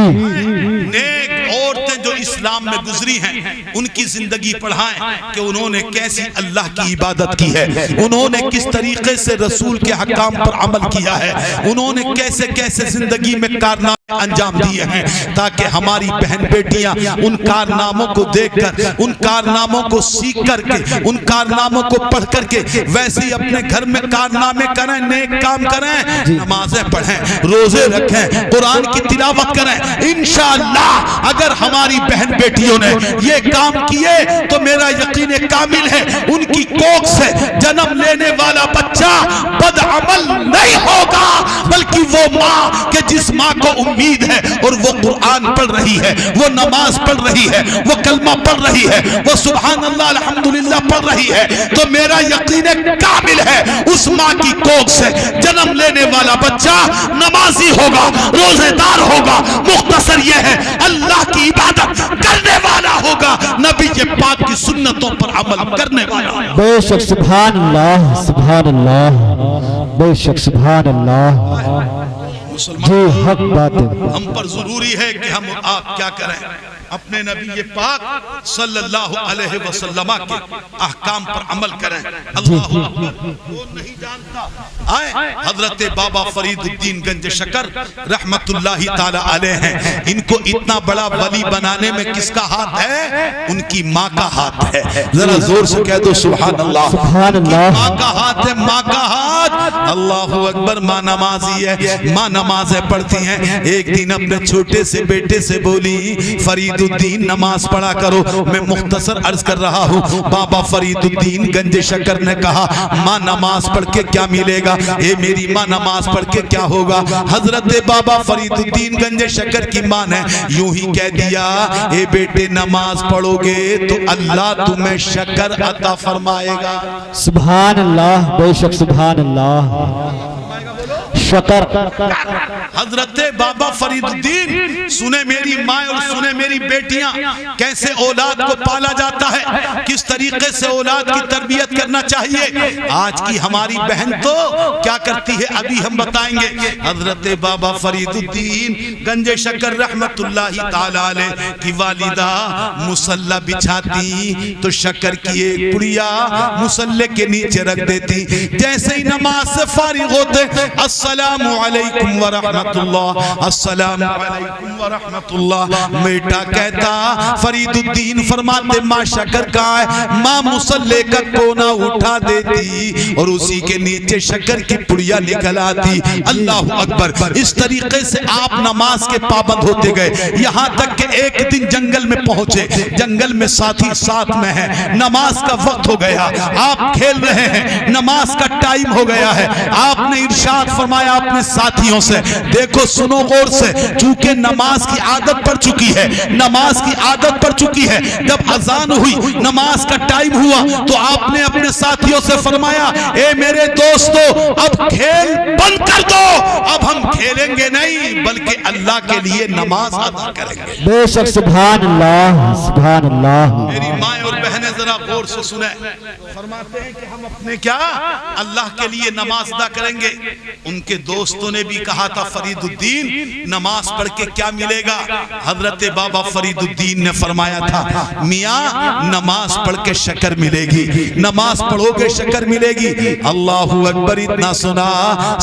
[SPEAKER 1] نیک عورتیں جو اسلام میں گزری ہیں ان کی زندگی پڑھائیں کہ انہوں نے کیسی اللہ کی عبادت کی ہے، انہوں نے کس طریقے سے رسول کے حکام پر عمل کیا ہے، انہوں نے کیسے کیسے زندگی میں کارنامے انجام دیے ہیں، تاکہ ہماری بہن بیٹیاں ان کارناموں کو دیکھ کر، ان کارناموں کو سیکھ کر کے، ان کارناموں کو پڑھ کر کے ویسے ہی اپنے گھر میں کارنامے کریں، نیک کام کریں، نمازیں پڑھیں، روزے رکھیں، قرآن کی تلاوت کریں۔ انشاءاللہ اگر ہماری بہن بیٹیوں نے یہ کام کیے تو میرا یقین کامل ہے ان کی کوکھ سے جنم لینے والا بچہ بدعمل نہیں ہوگا، بلکہ وہ ماں کہ جس ماں کو امید ہے اور وہ قرآن پڑھ رہی ہے، وہ نماز پڑھ رہی ہے، وہ کلمہ پڑھ رہی ہے، وہ سبحان اللہ الحمدللہ پڑھ رہی ہے، تو میرا یقین کامل ہے اس ماں کی کوکھ سے جنم لینے والا بچہ نمازی ہوگا، روزے دار ہوگا، مختصر یہ ہے اللہ کی عبادت کرنے والا ہوگا، نبی پاک کی سنتوں پر عمل کرنے والا ہوگا۔
[SPEAKER 2] بے شک سبحان اللہ سبحان اللہ، بے شک سبحان اللہ۔ جی حق بات ہے۔
[SPEAKER 1] ہم پر ضروری ہے کہ ہم آپ کیا کریں، اپنے نبی پاک صلی اللہ علیہ وسلم کے احکام پر عمل کریں۔ اللہ کون نہیں جانتا؟ آئے حضرت بابا فرید الدین گنج شکر رحمت اللہ تعالی علیہ ہیں، ان کو اتنا بڑا ولی بنانے میں کس کا ہاتھ ہے؟ ان کی ماں کا ہاتھ ہے۔ ذرا زور سے کہہ دو سبحان اللہ۔
[SPEAKER 2] سبحان اللہ۔
[SPEAKER 1] ماں کا ہاتھ ہے، ماں کا ہاتھ۔ اللہ اکبر۔ ماں نمازی ہے، ماں نمازیں پڑھتی ہیں۔ ایک دن اپنے چھوٹے سے بیٹے سے بولی فرید الدین نماز پڑھا کرو۔ میں مختصر عرض کر رہا ہوں۔ بابا فرید الدین گنج شکر نے کہا ماں نماز پڑھ کے کیا ملے گا؟ اے میری ماں نماز پڑھ کے کیا ہوگا؟ حضرت بابا فرید الدین گنج شکر کی ماں نے یوں ہی کہہ دیا اے بیٹے نماز پڑھو گے تو اللہ تمہیں شکر عطا فرمائے گا۔
[SPEAKER 2] سبحان اللہ، بے شک سبحان اللہ۔ شکر۔
[SPEAKER 1] حضرت بابا فرید الدین سنے میری ماں اور سنے میری بیٹیاں کیسے اولاد کو پالا جاتا ہے، کس طریقے سے اولاد کی تربیت کرنا چاہیے۔ آج کی ہماری بہن تو کیا کرتی ہے ابھی ہم بتائیں گے۔ حضرت بابا فرید الدین گنج شکر رحمت اللہ تعالی علیہ کی والدہ مصلی بچھاتی تو شکر کی ایک پڑیا مصلی کے نیچے رکھ دیتی، جیسے ہی نماز سے فارغ ہوتے السلام علیکم ورحمت اللہ، السلام علیکم ورحمت اللہ، بیٹا کہتا فرید الدین فرماتے ماں شکر کہاں ہے؟ ماں مصلی کا کونا اٹھا دیتی اور اسی کے نیچے شکر کی پڑیا نکل آتی۔ اللہ اکبر۔ اس طریقے سے آپ نماز کے پابند ہوتے گئے، یہاں تک کہ ایک دن جنگل میں پہنچے، جنگل میں ساتھی ساتھ میں ہے، نماز کا وقت ہو گیا، آپ کھیل رہے ہیں، نماز کا ٹائم ہو گیا ہے، آپ نے ارشاد فرمایا فرمایا اپنے ساتھیوں سے، دیکھو سنو غور سے، چونکہ نماز کی عادت پڑ چکی ہے، نماز کی عادت پڑ چکی ہے، جب اذان ہوئی نماز کا ٹائم ہوا تو آپ نے اپنے ساتھیوں سے فرمایا اے میرے دوستو اب کھیل بند کر دو، اب ہم کھیلیں گے نہیں بلکہ اللہ کے لیے نماز ادا کریں گے۔
[SPEAKER 2] بے شک سبحان اللہ سبحان اللہ۔
[SPEAKER 1] میری مائیں اور بہنیں ذرا غور سے سنیں، فرماتے ہیں کہ ہم اپنے کیا اللہ کے لیے نماز ادا کریں گے۔ ان کے دوستوں نے بھی کہا تھا فرید الدین نماز پڑھ کے کیا ملے گا؟ حضرت بابا فرید الدین نے فرمایا تھا میاں نماز پڑھ کے شکر ملے گی، نماز پڑھو گے شکر ملے گی۔ اللہ اکبر، اتنا سنا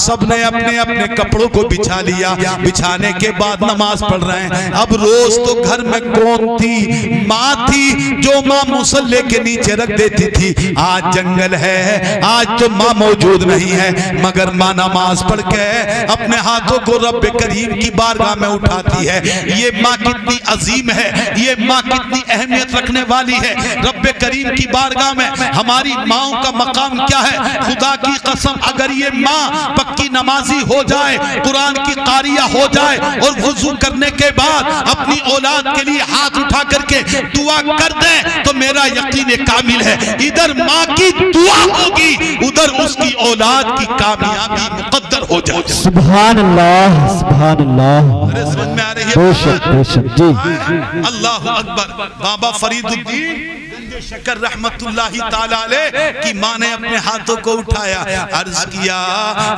[SPEAKER 1] سب نے اپنے اپنے کپڑوں کو بچھا لیا، بچھانے کے بعد نماز پڑھ رہے ہیں۔ اب روز تو گھر میں کون تھی؟ ماں تھی، جو ماں مصلی کے نیچے رکھ دیتی تھی۔ آج جنگل ہے، آج تو ماں موجود نہیں ہے، مگر ماں نماز پڑھ کے اپنے ہاتھوں کو رب کریم کی بارگاہ میں اٹھاتی ہے۔ یہ ماں کتنی عظیم ہے، یہ ماں کتنی اہمیت رکھنے والی ہے رب کریم کی بارگاہ میں۔ ہماری ماؤں کا مقام کیا ہے؟ خدا کی قسم اگر یہ ماں پکی نمازی ہو جائے، قرآن کی قاریہ ہو جائے اور وضو کرنے کے بعد اپنی اولاد کے لیے ہاتھ اٹھا کر کے دعا کر دیں تو میرا یقین کامل ہے ادھر ماں کی دعا ہوگی، ادھر اس کی اولاد کی کامیابی مقدر ہو جائے۔
[SPEAKER 2] سبحان اللہ سبحان اللہ۔
[SPEAKER 1] میرے سمجھ میں آ رہی ہے؟
[SPEAKER 2] بے شک بے شک جی۔
[SPEAKER 1] اللہ اکبر۔ بابا فرید الدین شکر رحمت اللہ تعالیٰ علیہ کی ماں نے اپنے ہاتھوں کو اٹھایا، عرض کیا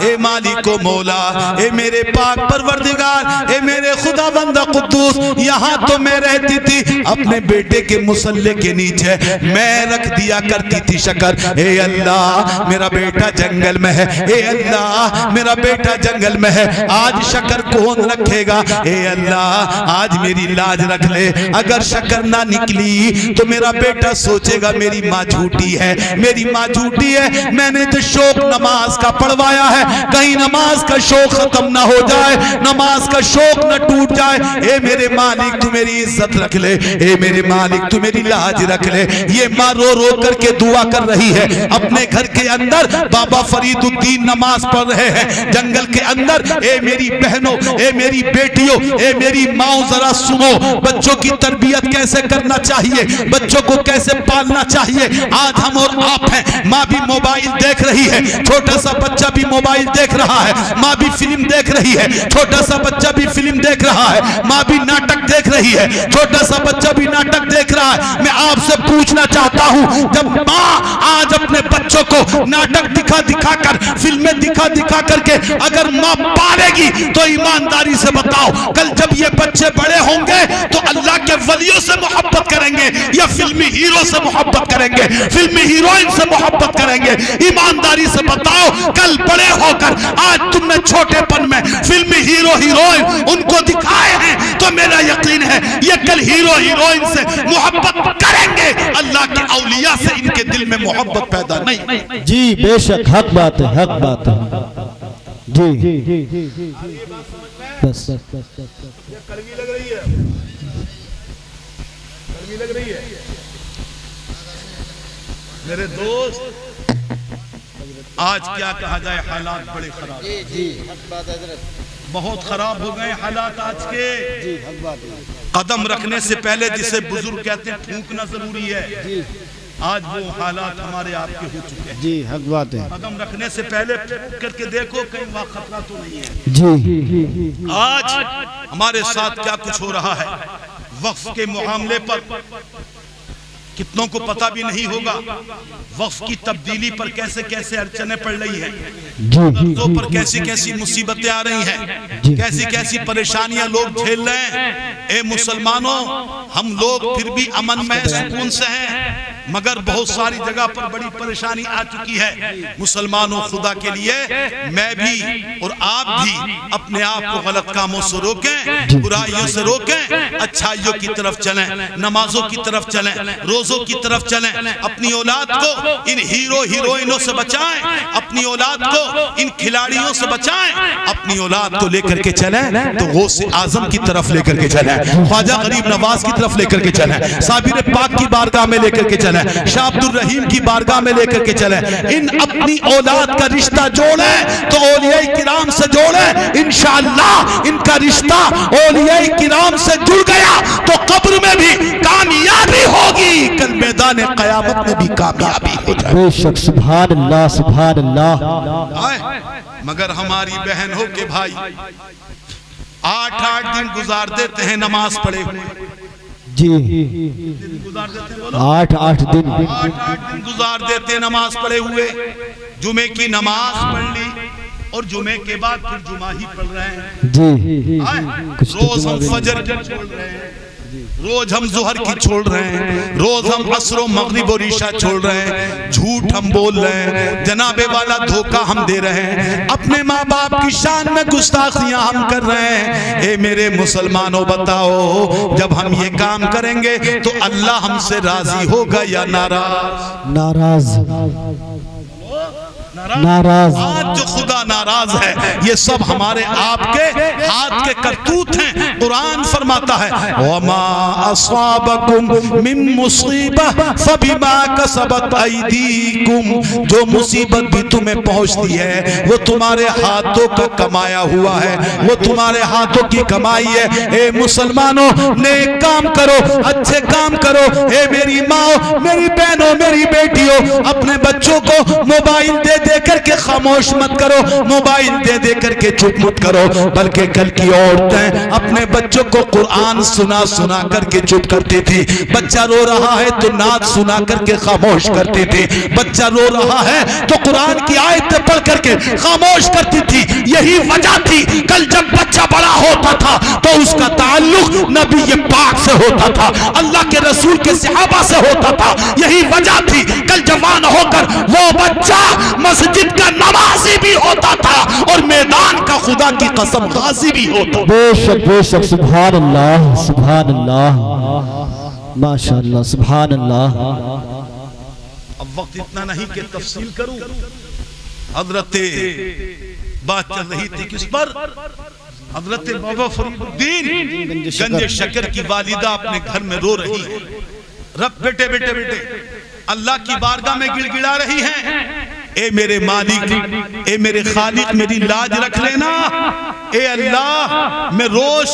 [SPEAKER 1] اے مالک و مولا، اے میرے پاک پروردگار، اے میرے خدا بندہ قدوس، یہاں تو میں رہتی تھی اپنے بیٹے کے مصلی کے نیچے، میں رکھ دیا کرتی تھی شکر۔ اے اللہ میرا بیٹا جنگل میں ہے، اے اللہ میرا بیٹا جنگل میں ہے، آج شکر کون رکھے گا؟ اے اللہ آج میری لاج رکھ لے، اگر شکر نہ نکلی تو میرا بیٹا سوچے گا میری ماں جھوٹی ہے، میری ماں جھوٹی ہے، میں نے تو شوق نماز کا پڑھوایا ہے، کہیں نماز کا شوق ختم نہ ہو جائے، نماز کا شوق نہ ٹوٹ جائے۔ اے میرے مالک تو میری عزت رکھ لے، اے میرے مالک تو میری لاج رکھ لے۔ یہ ماں رو رو کر کے دعا کر رہی ہے اپنے گھر کے اندر، بابا فرید الدین نماز پڑھ رہے ہیں جنگل کے اندر۔ اے میری بہنوں، اے میری بیٹیوں، اے میری ماں ذرا سنو، بچوں کی تربیت کیسے کرنا چاہیے، بچوں کو کیسے پالنا چاہیے۔ آج ہم اور آپ ہیں، ماں بھی موبائل دیکھ رہی ہے، چھوٹا سا بچہ بھی موبائل دیکھ رہا ہے، ماں بھی فلم دیکھ رہی ہے، چھوٹا سا بچہ بھی فلم دیکھ رہا ہے، ماں بھی ناٹک دیکھ رہی ہے، چھوٹا سا بچہ بھی ناٹک دیکھ رہا ہے۔ میں آپ سے پوچھنا چاہتا ہوں، جب ماں آج اپنے بچوں کو ناٹک دکھا دکھا کر، فلمیں دکھا دکھا کر کے اگر ماں پالے گی تو ایمانداری سے بتاؤ کل جب یہ بچے بڑے ہوں گے تو اللہ کے ولیوں سے محبت کریں گے یا فلمی ہیرو سے محبت کریں گے، فلمی ہیروئن سے محبت کریں گے؟ ایمانداری سے بتاؤ کل بڑے ہو کر آج تم نے چھوٹے پن میں فلمی ہیرو ہیروئن ان کو دکھائے ہیں تو میرا یقین ہے یہ کل ہیرو ہیروئن سے محبت کریں گے، اللہ کے اولیاء سے ان کے دل میں محبت پیدا نہیں۔
[SPEAKER 2] جی بے شک حق بات ہے، حق بات ہے جی۔ بس
[SPEAKER 1] کڑوی لگ رہی ہے، کڑوی لگ رہی ہے میرے دوست۔ آج کیا کہا جائے، حالات بڑے خراب ہیں، بہت خراب ہو گئے حالات آج کے۔ قدم رکھنے سے پہلے جسے بزرگ کہتے ہیں پھونکنا ضروری ہے، آج وہ حالات ہمارے آپ کے ہو چکے ہیں۔
[SPEAKER 2] جی حق بات ہے
[SPEAKER 1] قدم رکھنے سے پہلے کر کے دیکھو کہیں وہاں خطرہ تو نہیں ہے۔
[SPEAKER 2] جی
[SPEAKER 1] آج ہمارے ساتھ کیا کچھ ہو رہا ہے، وقف کے معاملے پر کتنوں کو پتہ بھی نہیں ہوگا، وقف کی تبدیلی پر کیسے کیسے اڑچنیں پڑ رہی ہیں، قرضوں پر کیسی کیسی مصیبتیں آ رہی ہیں، کیسی کیسی پریشانیاں لوگ جھیل رہے ہیں۔ اے مسلمانوں، ہم لوگ پھر بھی امن میں سکون سے ہیں، مگر بہت ساری جگہ پر بڑی پریشانی آ چکی ہے۔ مسلمانوں خدا کے لیے میں بھی اور آپ بھی اپنے آپ کو غلط کاموں سے روکیں، برائیوں سے روکیں، اچھائیوں کی طرف چلیں، نمازوں کی طرف چلیں، روزوں کی طرف چلیں، اپنی اولاد کو ان ہیرو ہیروئنوں سے بچائیں، اپنی اولاد کو ان کھلاڑیوں سے بچائیں، اپنی اولاد کو لے کر کے چلیں تو غوث اعظم کی طرف لے کر کے چلیں، خواجہ غریب نواز کی طرف لے کر کے چلیں، صابر پاک کی بارگاہ میں لے کر کے چلیں۔ چلیں، شاہ عبد الرحیم کی بارگاہ میں لے کر کے چلیں، ان اپنی اولاد کا رشتہ جوڑیں تو اولیاء کرام سے جوڑیں، انشاءاللہ ان کا رشتہ اولیاء کرام سے جڑ گیا تو قبر میں بھی کامیابی ہوگی، کل میدان قیامت میں بھی کامیابی ہو جائے۔
[SPEAKER 2] بے شک سبحان اللہ سبحان اللہ۔
[SPEAKER 1] مگر ہماری بہن ہو کے بھائی 8 دن گزار دیتے ہیں نماز پڑھے ہوئے،
[SPEAKER 2] جی 8 دن
[SPEAKER 1] 8 دن گزار دیتے ہیں نماز پڑھے ہوئے، جمعے کی نماز پڑھ لی اور جمعے کے بعد پھر جمعہ ہی پڑھ رہے ہیں،
[SPEAKER 2] جی
[SPEAKER 1] روز ہم فجر کی چھوڑ رہے ہیں، روز ہم ظہر کی چھوڑ رہے ہیں، روز ہم عصر و مغرب و عشاء چھوڑ رہے ہیں، جھوٹ ہم بول رہے ہیں، جناب والا دھوکہ ہم دے رہے ہیں، اپنے ماں باپ کی شان میں گستاخیاں ہم کر رہے ہیں۔ اے میرے مسلمانوں بتاؤ، جب ہم یہ کام کریں گے تو اللہ ہم سے راضی ہوگا یا ناراض؟
[SPEAKER 2] ناراض ناراض۔
[SPEAKER 1] آج جو خدا ناراض ہے یہ سب ہمارے آپ کے ہاتھ کے کرتوت ہیں۔ قرآن فرماتا ہے وَمَا أَصَابَكُم مِّن مُّصِيبَةٍ فَبِمَا كَسَبَتْ أَيْدِيكُمْ، جو مصیبت بھی تمہیں پہنچتی ہے وہ تمہارے ہاتھوں کا کمایا ہوا ہے، وہ تمہارے ہاتھوں کی کمائی ہے۔ اے مسلمانوں نیک کام کرو، اچھے کام کرو۔ اے میری ماں، میری بہنوں، میری بیٹیوں، اپنے بچوں کو موبائل دے دے کر کے خاموش مت کرو، موبائل دے دے کر کے چپ مت کرو، بلکہ کل کی عورتیں اپنے بچوں کو قرآن سنا سنا کر کے چپ کرتی تھی۔ بچہ رو رہا ہے تو نعت سنا کر کے خاموش کرتی تھی، بچہ رو رہا ہے تو قرآن کی آیتیں پڑھ کر کے خاموش کرتی تھی۔ یہی وجہ تھی کل جب بچہ بڑا ہوتا تھا تو اس کا تعلق نبی پاک سے ہوتا تھا، اللہ کے رسول کے صحابہ سے ہوتا تھا۔ یہی وجہ تھی کل جوان ہو کر وہ بچہ مسجد کا نمازی بھی ہوتا تھا اور میدان کا خدا کی قسم غازی بھی ہوتا۔
[SPEAKER 2] بے شک سبحان اللہ سبحان اللہ، ماشاءاللہ سبحان اللہ۔
[SPEAKER 1] اب وقت اتنا نہیں کہ تفصیل کروں، حضرت بات چل رہی تھی کس پر؟ حضرت بابا فرید الدین گنج شکر کی والدہ اپنے گھر میں رو رہی ہے، رب بیٹے بیٹے بیٹے اللہ کی بارگاہ میں گڑ گڑا رہی ہیں، اے میرے مالک، اے میرے خالق، میری لاج رکھ لینا۔ اے اللہ، میں روز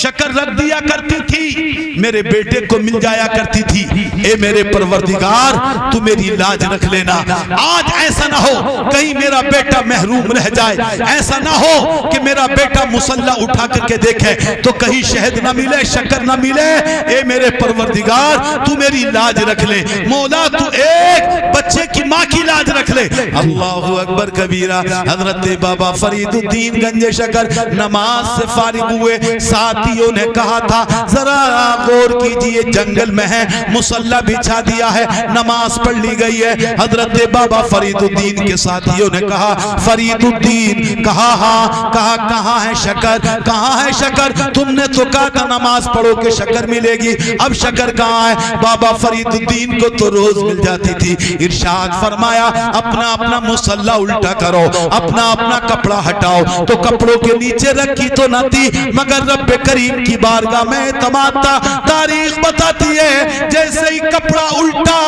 [SPEAKER 1] شکر رکھ دیا کرتی تھی، میرے بیٹے کو مل جایا کرتی تھی، اے میرے پروردگار تو میری لاج رکھ لینا۔ آج ایسا نہ ہو کہیں میرا بیٹا محروم رہ جائے، ایسا نہ ہو کہ میرا بیٹا مصلح اٹھا کر کے دیکھے تو کہیں شہد نہ ملے، شکر نہ ملے۔ اے میرے پروردگار تو میری لاج رکھ لے، مولا تو ایک بچے کی ماں کی لاج رکھ لے۔ اللہ اکبر کبیرہ۔ حضرت بابا فرید الدین گنج شکر نماز سے فارغ ہوئے، ساتھیوں نے کہا تھا ذرا غور کیجئے جنگل میں ہے، مصلی بچھا دیا ہے، نماز پڑھ لی گئی ہے۔ حضرت بابا فرید الدین کے ساتھیوں نے کہا فرید الدین، کہا ہاں، کہا کہاں ہے شکر، کہاں ہے شکر؟ تم نے تو کہا تھا نماز پڑھو کہ شکر ملے گی، اب شکر کہاں ہے؟ بابا فرید الدین کو تو روز مل جاتی تھی۔ ارشاد فرمایا اپنا اپنا مصلی الٹا کرو، اپنا اپنا کپڑا ہٹاؤ، تو کپڑوں کے نیچے رکھی تو نہ تھی مگر رب کریم کی بارگاہ میں اعتماد تھا۔ تاریخ بتاتی ہے جیسے ہی کپڑا الٹا،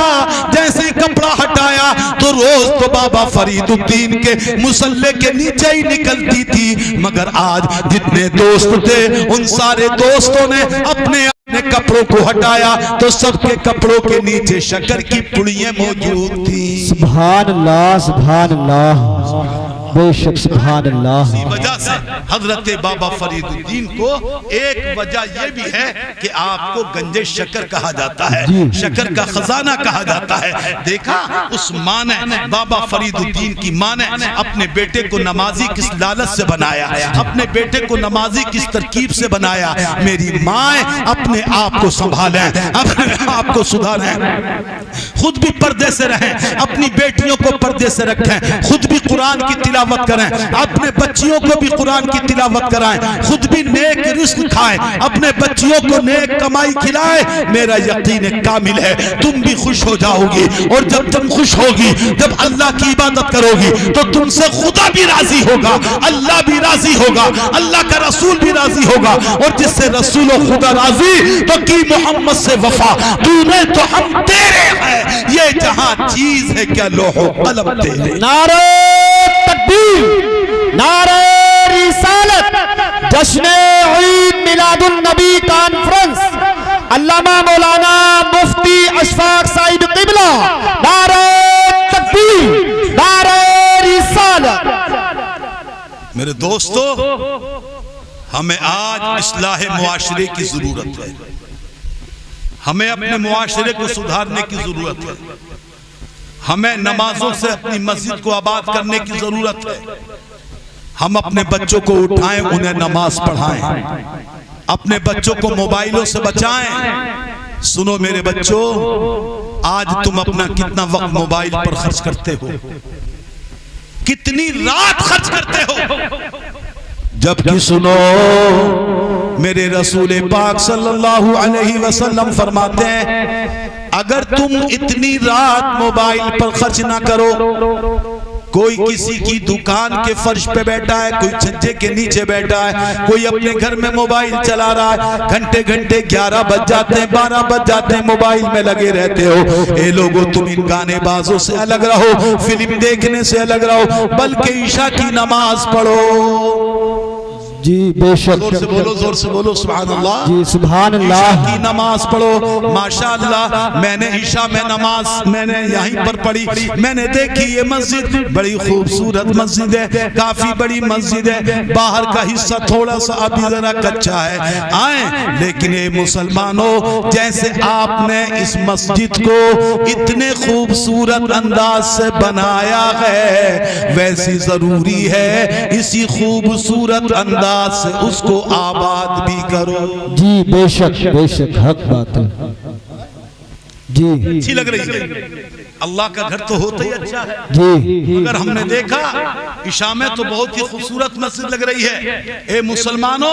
[SPEAKER 1] جیسے ہی کپڑا ہٹایا تو روز تو بابا فرید الدین کے مصلی کے نیچے ہی نکلتی تھی، مگر آج جتنے دوست تھے ان سارے دوستوں نے اپنے کپڑوں کو ہٹایا تو سب کے کپڑوں کے نیچے شکر کی پڑیاں موجود تھی۔
[SPEAKER 2] سبحان اللہ سبحان اللہ، بے شک سبحان اللہ۔
[SPEAKER 1] اسی وجہ سے حضرت بابا فرید الدین کو ایک وجہ یہ بھی ہے کہ آپ کو گنج شکر کہا جاتا ہے، شکر کا خزانہ کہا جاتا ہے۔ دیکھا اس ماں نے، بابا فرید الدین کی ماں نے اپنے بیٹے کو نمازی کس لالچ سے بنایا، اپنے بیٹے کو نمازی کس ترکیب سے بنایا۔ میری ماں اپنے آپ کو سنبھالیں، اپنے آپ کو سدھاریں، خود بھی پردے سے رہیں، اپنی بیٹیوں کو پردے سے رکھیں، خود بھی قرآن کی تلاوت تلاوت کریں, اپنے بچیوں کو بھی قرآن کی تلاوت کرائیں, خود بھی نیک رزق کھائیں, اپنے بچیوں کو نیک کمائی کھلائیں. میرا یقین کامل ہے تم بھی خوش ہو جاؤ گی, اور جب تم خوش ہوگی, جب اللہ کی عبادت کرو گی تو تم سے خدا بھی راضی ہوگا, اللہ بھی راضی ہوگا, اللہ کا رسول بھی راضی ہوگا. اور جس سے رسول و خدا راضی تو کی محمد سے وفا, تو نے تو ہم تیرے ہیں, یہ جہاں چیز ہے کیا لوح و قلم تیرے.
[SPEAKER 2] نعرہ تکبیر, نعرہ رسالت. جشن عید میلاد النبی کانفرنس علامہ مولانا مفتی اشفاق صاحب قبلہ. نعرہ تکبیر, نعرہ رسالت.
[SPEAKER 1] میرے دوستو, ہمیں آج اصلاح معاشرے کی ضرورت ہے, ہمیں اپنے معاشرے کو سدھارنے کی ضرورت ہے, ہمیں نمازوں سے اپنی مسجد کو آباد کرنے کی ضرورت ہے. ہم اپنے بچوں کو اٹھائیں, انہیں نماز پڑھائیں, اپنے بچوں کو موبائلوں سے بچائیں. سنو میرے بچوں, آج تم اپنا کتنا وقت موبائل پر خرچ کرتے ہو, کتنی رات خرچ کرتے ہو. جبکہ سنو, میرے رسول پاک صلی اللہ علیہ وسلم فرماتے ہیں, اگر تم اتنی رات موبائل پر خرچ نہ کرو, کوئی کسی کی دکان کے فرش پہ بیٹھا ہے, کوئی چھجے کے نیچے بیٹھا ہے, کوئی اپنے گھر میں موبائل چلا رہا ہے, گھنٹے گھنٹے 11 بج جاتے ہیں, 12 بج جاتے ہیں, موبائل میں لگے رہتے ہو. اے لوگوں, تم ان گانے بازوں سے الگ رہو, فلم دیکھنے سے الگ رہو, بلکہ عشاء کی نماز پڑھو.
[SPEAKER 2] جی بے شک,
[SPEAKER 1] زور سے بولو, زور سے بولو, سبحان اللہ.
[SPEAKER 2] جی سبحان اللہ.
[SPEAKER 1] عشاء کی نماز پڑھو. ماشاءاللہ, میں نے عشاء میں نماز میں نے یہیں پر پڑھی, میں نے دیکھی یہ مسجد بڑی خوبصورت مسجد ہے, کافی بڑی مسجد ہے, باہر کا حصہ تھوڑا سا ابھی ذرا کچا ہے, آئیں. لیکن اے مسلمانوں, جیسے آپ نے اس مسجد کو اتنے خوبصورت انداز سے بنایا ہے, ویسی ضروری ہے اسی خوبصورت انداز سے اس کو آباد بھی کرو.
[SPEAKER 2] جی بے شک, بے شک, حق بات ہے. جی
[SPEAKER 1] اچھی لگ رہی ہے, اللہ کا گھر تو ہوتا ہی اچھا ہے.
[SPEAKER 2] جی
[SPEAKER 1] اگر ہم نے دیکھا عشاء میں تو بہت ہی خوبصورت مسجد لگ رہی ہے. اے مسلمانوں,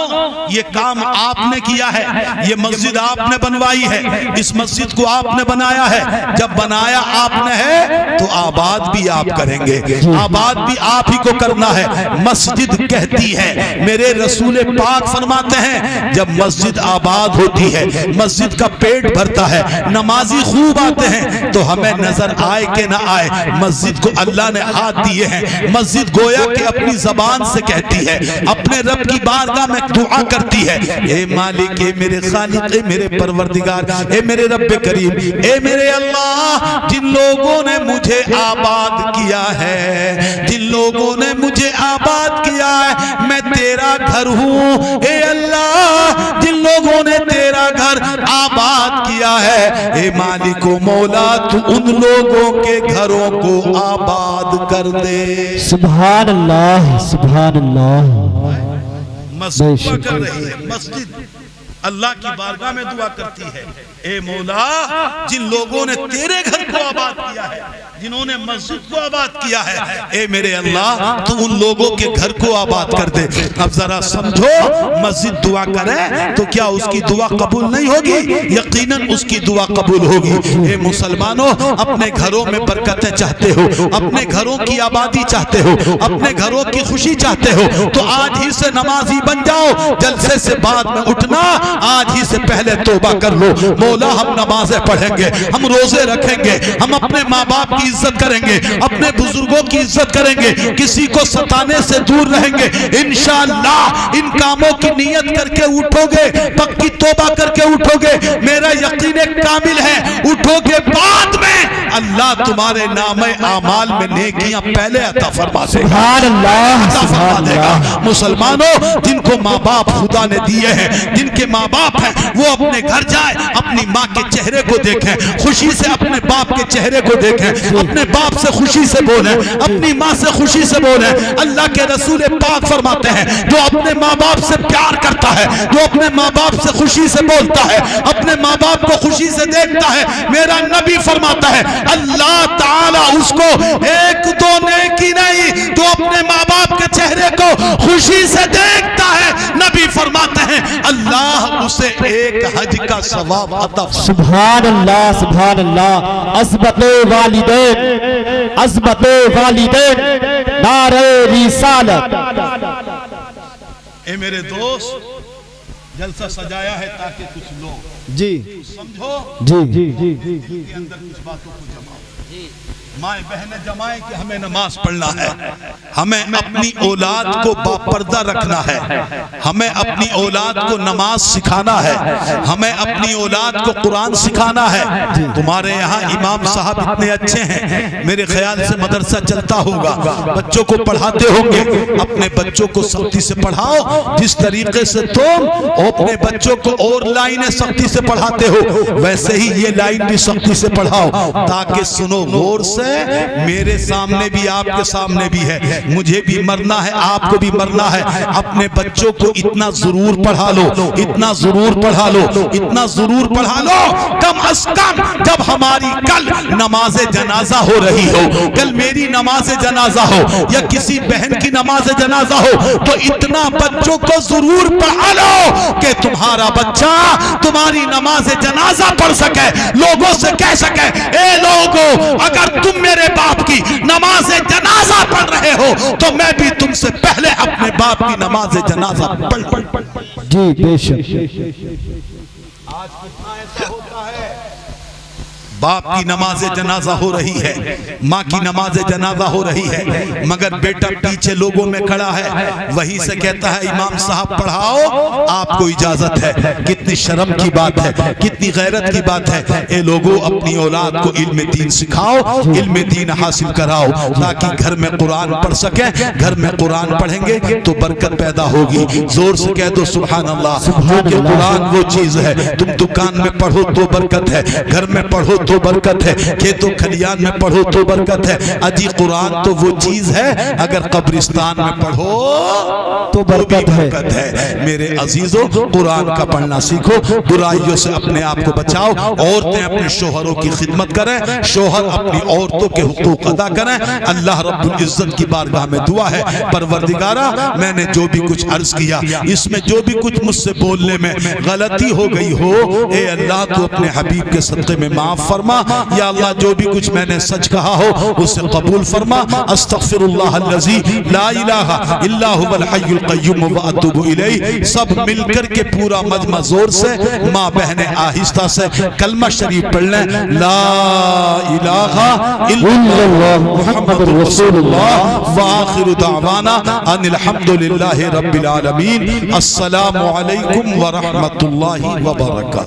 [SPEAKER 1] یہ کام آپ نے کیا ہے, یہ مسجد آپ نے بنوائی ہے, اس مسجد کو آپ نے بنایا ہے. جب بنایا آپ نے ہے تو آباد بھی آپ کریں گے, آباد بھی آپ ہی کو کرنا ہے. مسجد کہتی ہے, میرے رسول پاک فرماتے ہیں, جب مسجد آباد ہوتی ہے, مسجد کا پیٹ بھرتا ہے, نمازی خوب آتے ہیں, تو ہمیں نظر آئے کہ نہ آئے, مسجد کو اللہ نے ہاتھ دیے ہیں. مسجد گویا کہ اپنی زبان سے کہتی ہے, اپنے رب کی بارگاہ میں دعا کرتی ہے, اے مالک, اے میرے خالق, اے میرے پروردگار, اے میرے رب کریم, اے میرے اللہ, جن لوگوں نے مجھے آباد کیا ہے, جن لوگوں نے مجھے آباد کیا ہے, میں تیرا گھر ہوں. اے اللہ, جن لوگوں نے تیرا گھر آباد کیا ہے, اے مالک و مولا, تو ان لوگوں کے گھروں کو آباد کر دے.
[SPEAKER 2] سبحان اللہ, سبحان اللہ.
[SPEAKER 1] مسجد دعا کر رہی ہے, مسجد اللہ کی بارگاہ میں دعا کرتی ہے, اے مولا, جن لوگوں نے تیرے گھر کو آباد کیا ہے, جنہوں نے مسجد کو آباد کیا ہے, اے میرے اللہ, تو ان لوگوں کے گھر کو آباد کر دے. اب ذرا سمجھو, مسجد دعا کرے تو کیا اس کی دعا قبول نہیں ہوگی؟ یقیناً اس کی دعا قبول ہوگی. اے مسلمانوں, اپنے گھروں میں برکتیں چاہتے ہو, اپنے گھروں کی آبادی چاہتے ہو, اپنے گھروں کی خوشی چاہتے ہو, تو آج ہی سے نمازی بن جاؤ. جلسے سے بعد میں اٹھنا, آج ہی سے پہلے توبہ کر لو. مولا, ہم نمازیں پڑھیں گے, ہم روزے رکھیں گے, ہم اپنے ماں باپ کی عزت کریں گے, اپنے بزرگوں کی عزت کریں گے, کسی کو ستانے سے دور رہیں گے. انشاءاللہ ان کاموں کی نیت کر کے اٹھو گے, پکی توبہ کر کے اٹھو گے, میرا یقین کامل ہے, اٹھو گے, بعد میں اللہ تمہارے نام اعمال میں نیکیاں پہلے عطا فرما دے گا.
[SPEAKER 2] سبحان اللہ,
[SPEAKER 1] عطا فرما دے گا. مسلمانوں, جن کو ماں باپ خدا نے دیے ہیں, جن کے ماں باپ ہیں, وہ اپنے گھر جائے, اپنی ماں کے چہرے کو دیکھیں, خوشی سے اپنے باپ کے چہرے کو دیکھیں, اپنے باپ سے خوشی سے بولیں, اپنی ماں سے خوشی سے بولیں. اللہ کے رسول پاک فرماتے ہیں, جو اپنے ماں باپ سے پیار کرتا ہے, جو اپنے ماں باپ سے خوشی سے بولتا ہے, اپنے ماں باپ کو خوشی سے دیکھتا ہے, میرا نبی فرماتا ہے, اللہ تعالیٰ اس کو ایک دو نیکی نہیں تو اپنے ماں باپ کے چہرے کو خوشی سے دیکھتا ہے. نبی فرماتے ہیں اللہ اسے ایک حج کا ثواب عطا فرماتا ہے.
[SPEAKER 2] سبحان اللہ سبحان اللہ. عظمت والدین عظمت والدین نعرہ رسالت.
[SPEAKER 1] اے میرے دوست جلسہ سجایا ہے تاکہ کچھ لوگ
[SPEAKER 2] جی
[SPEAKER 1] سمجھو
[SPEAKER 2] جی
[SPEAKER 1] کے اندر کچھ باتوں کو جماؤ. مائیں بہنیں جمائیں کہ ہمیں نماز پڑھنا ہے, ہمیں اپنی اولاد کو باپردہ رکھنا ہے, ہمیں اپنی اولاد کو نماز سکھانا ہے, ہمیں اپنی اولاد کو قرآن سکھانا ہے. تمہارے یہاں امام صاحب اتنے اچھے ہیں, میرے خیال سے مدرسہ چلتا ہوگا, بچوں کو پڑھاتے ہوں گے. اپنے بچوں کو سختی سے پڑھاؤ جس طریقے سے تم اپنے بچوں کو اور لائنیں سختی سے پڑھاتے ہو ویسے ہی یہ لائن بھی سختی سے پڑھاؤ تاکہ سنو غور سے. میرے سامنے بھی آپ کے سامنے بھی ہے, مجھے بھی مرنا ہے آپ کو بھی مرنا ہے. اپنے بچوں کو اتنا ضرور پڑھا لو, اتنا ضرور پڑھا لو, اتنا ضرور پڑھا لو, کم از کم جب ہماری کل نماز جنازہ ہو رہی ہو, کل میری نماز جنازہ ہو یا کسی بہن کی نماز جنازہ ہو تو اتنا بچوں کو ضرور پڑھا لو کہ تمہارا بچہ تمہاری نماز جنازہ پڑھ سکے, لوگوں سے کہہ سکے اے لوگو اگر تم میرے باپ کی نماز جنازہ پڑھ رہے ہو تو میں بھی تم سے پہلے اپنے باپ کی نماز جنازہ پڑھ.
[SPEAKER 2] جی بے شک.
[SPEAKER 1] آج کتنا ایسا ہوتا ہے باپ کی نماز جنازہ ہو رہی ہے, ماں کی نماز جنازہ ہو رہی ہے, مگر بیٹا پیچھے لوگوں میں کھڑا ہے, وہی سے کہتا ہے امام صاحب پڑھاؤ آپ کو اجازت ہے. کتنی شرم کی بات ہے, کتنی غیرت کی بات ہے. اے لوگوں اپنی اولاد کو علم دین سکھاؤ, علم دین حاصل کراؤ تاکہ گھر میں قرآن پڑھ سکیں. گھر میں قرآن پڑھیں گے تو برکت پیدا ہوگی. زور سے کہہ دو سبحان اللہ, کیونکہ قرآن وہ چیز ہے تم دکان میں پڑھو تو برکت ہے, گھر میں پڑھو تو برکت ہے, کھیتوں کھلیان میں پڑھو تو برکت ہے. اجی قرآن تو وہ چیز ہے اگر قبرستان میں پڑھو تو برکت ہے. میرے عزیزوں قرآن کا پڑھنا سیکھو, برائیوں سے اپنے آپ کو بچاؤ. عورتیں اپنے شوہروں کی خدمت کریں, شوہر اپنی عورتوں کے حقوق ادا کریں. اللہ رب العزت کی بارگاہ میں دعا ہے پروردگارہ میں نے جو بھی کچھ عرض کیا اس میں جو بھی کچھ مجھ سے بولنے میں غلطی ہو گئی ہو اے اللہ تو اپنے حبیب کے صدقے میں معاف فرما. یا اللہ جو بھی کچھ میں نے سچ کہا ہو اسے قبول فرما. استغفر اللہ الذی لا الہ الا هو الحی القیوم واتوب الیہ. سب مل کر کے پورا مجمع زور سے ماں بہنیں آہستہ سے کلمہ شریف پڑھ لیں. لا الہ الا اللہ محمد رسول اللہ وآخر دعوانا ان الحمدللہ رب العالمین. السلام علیکم ورحمۃ اللہ وبرکاتہ.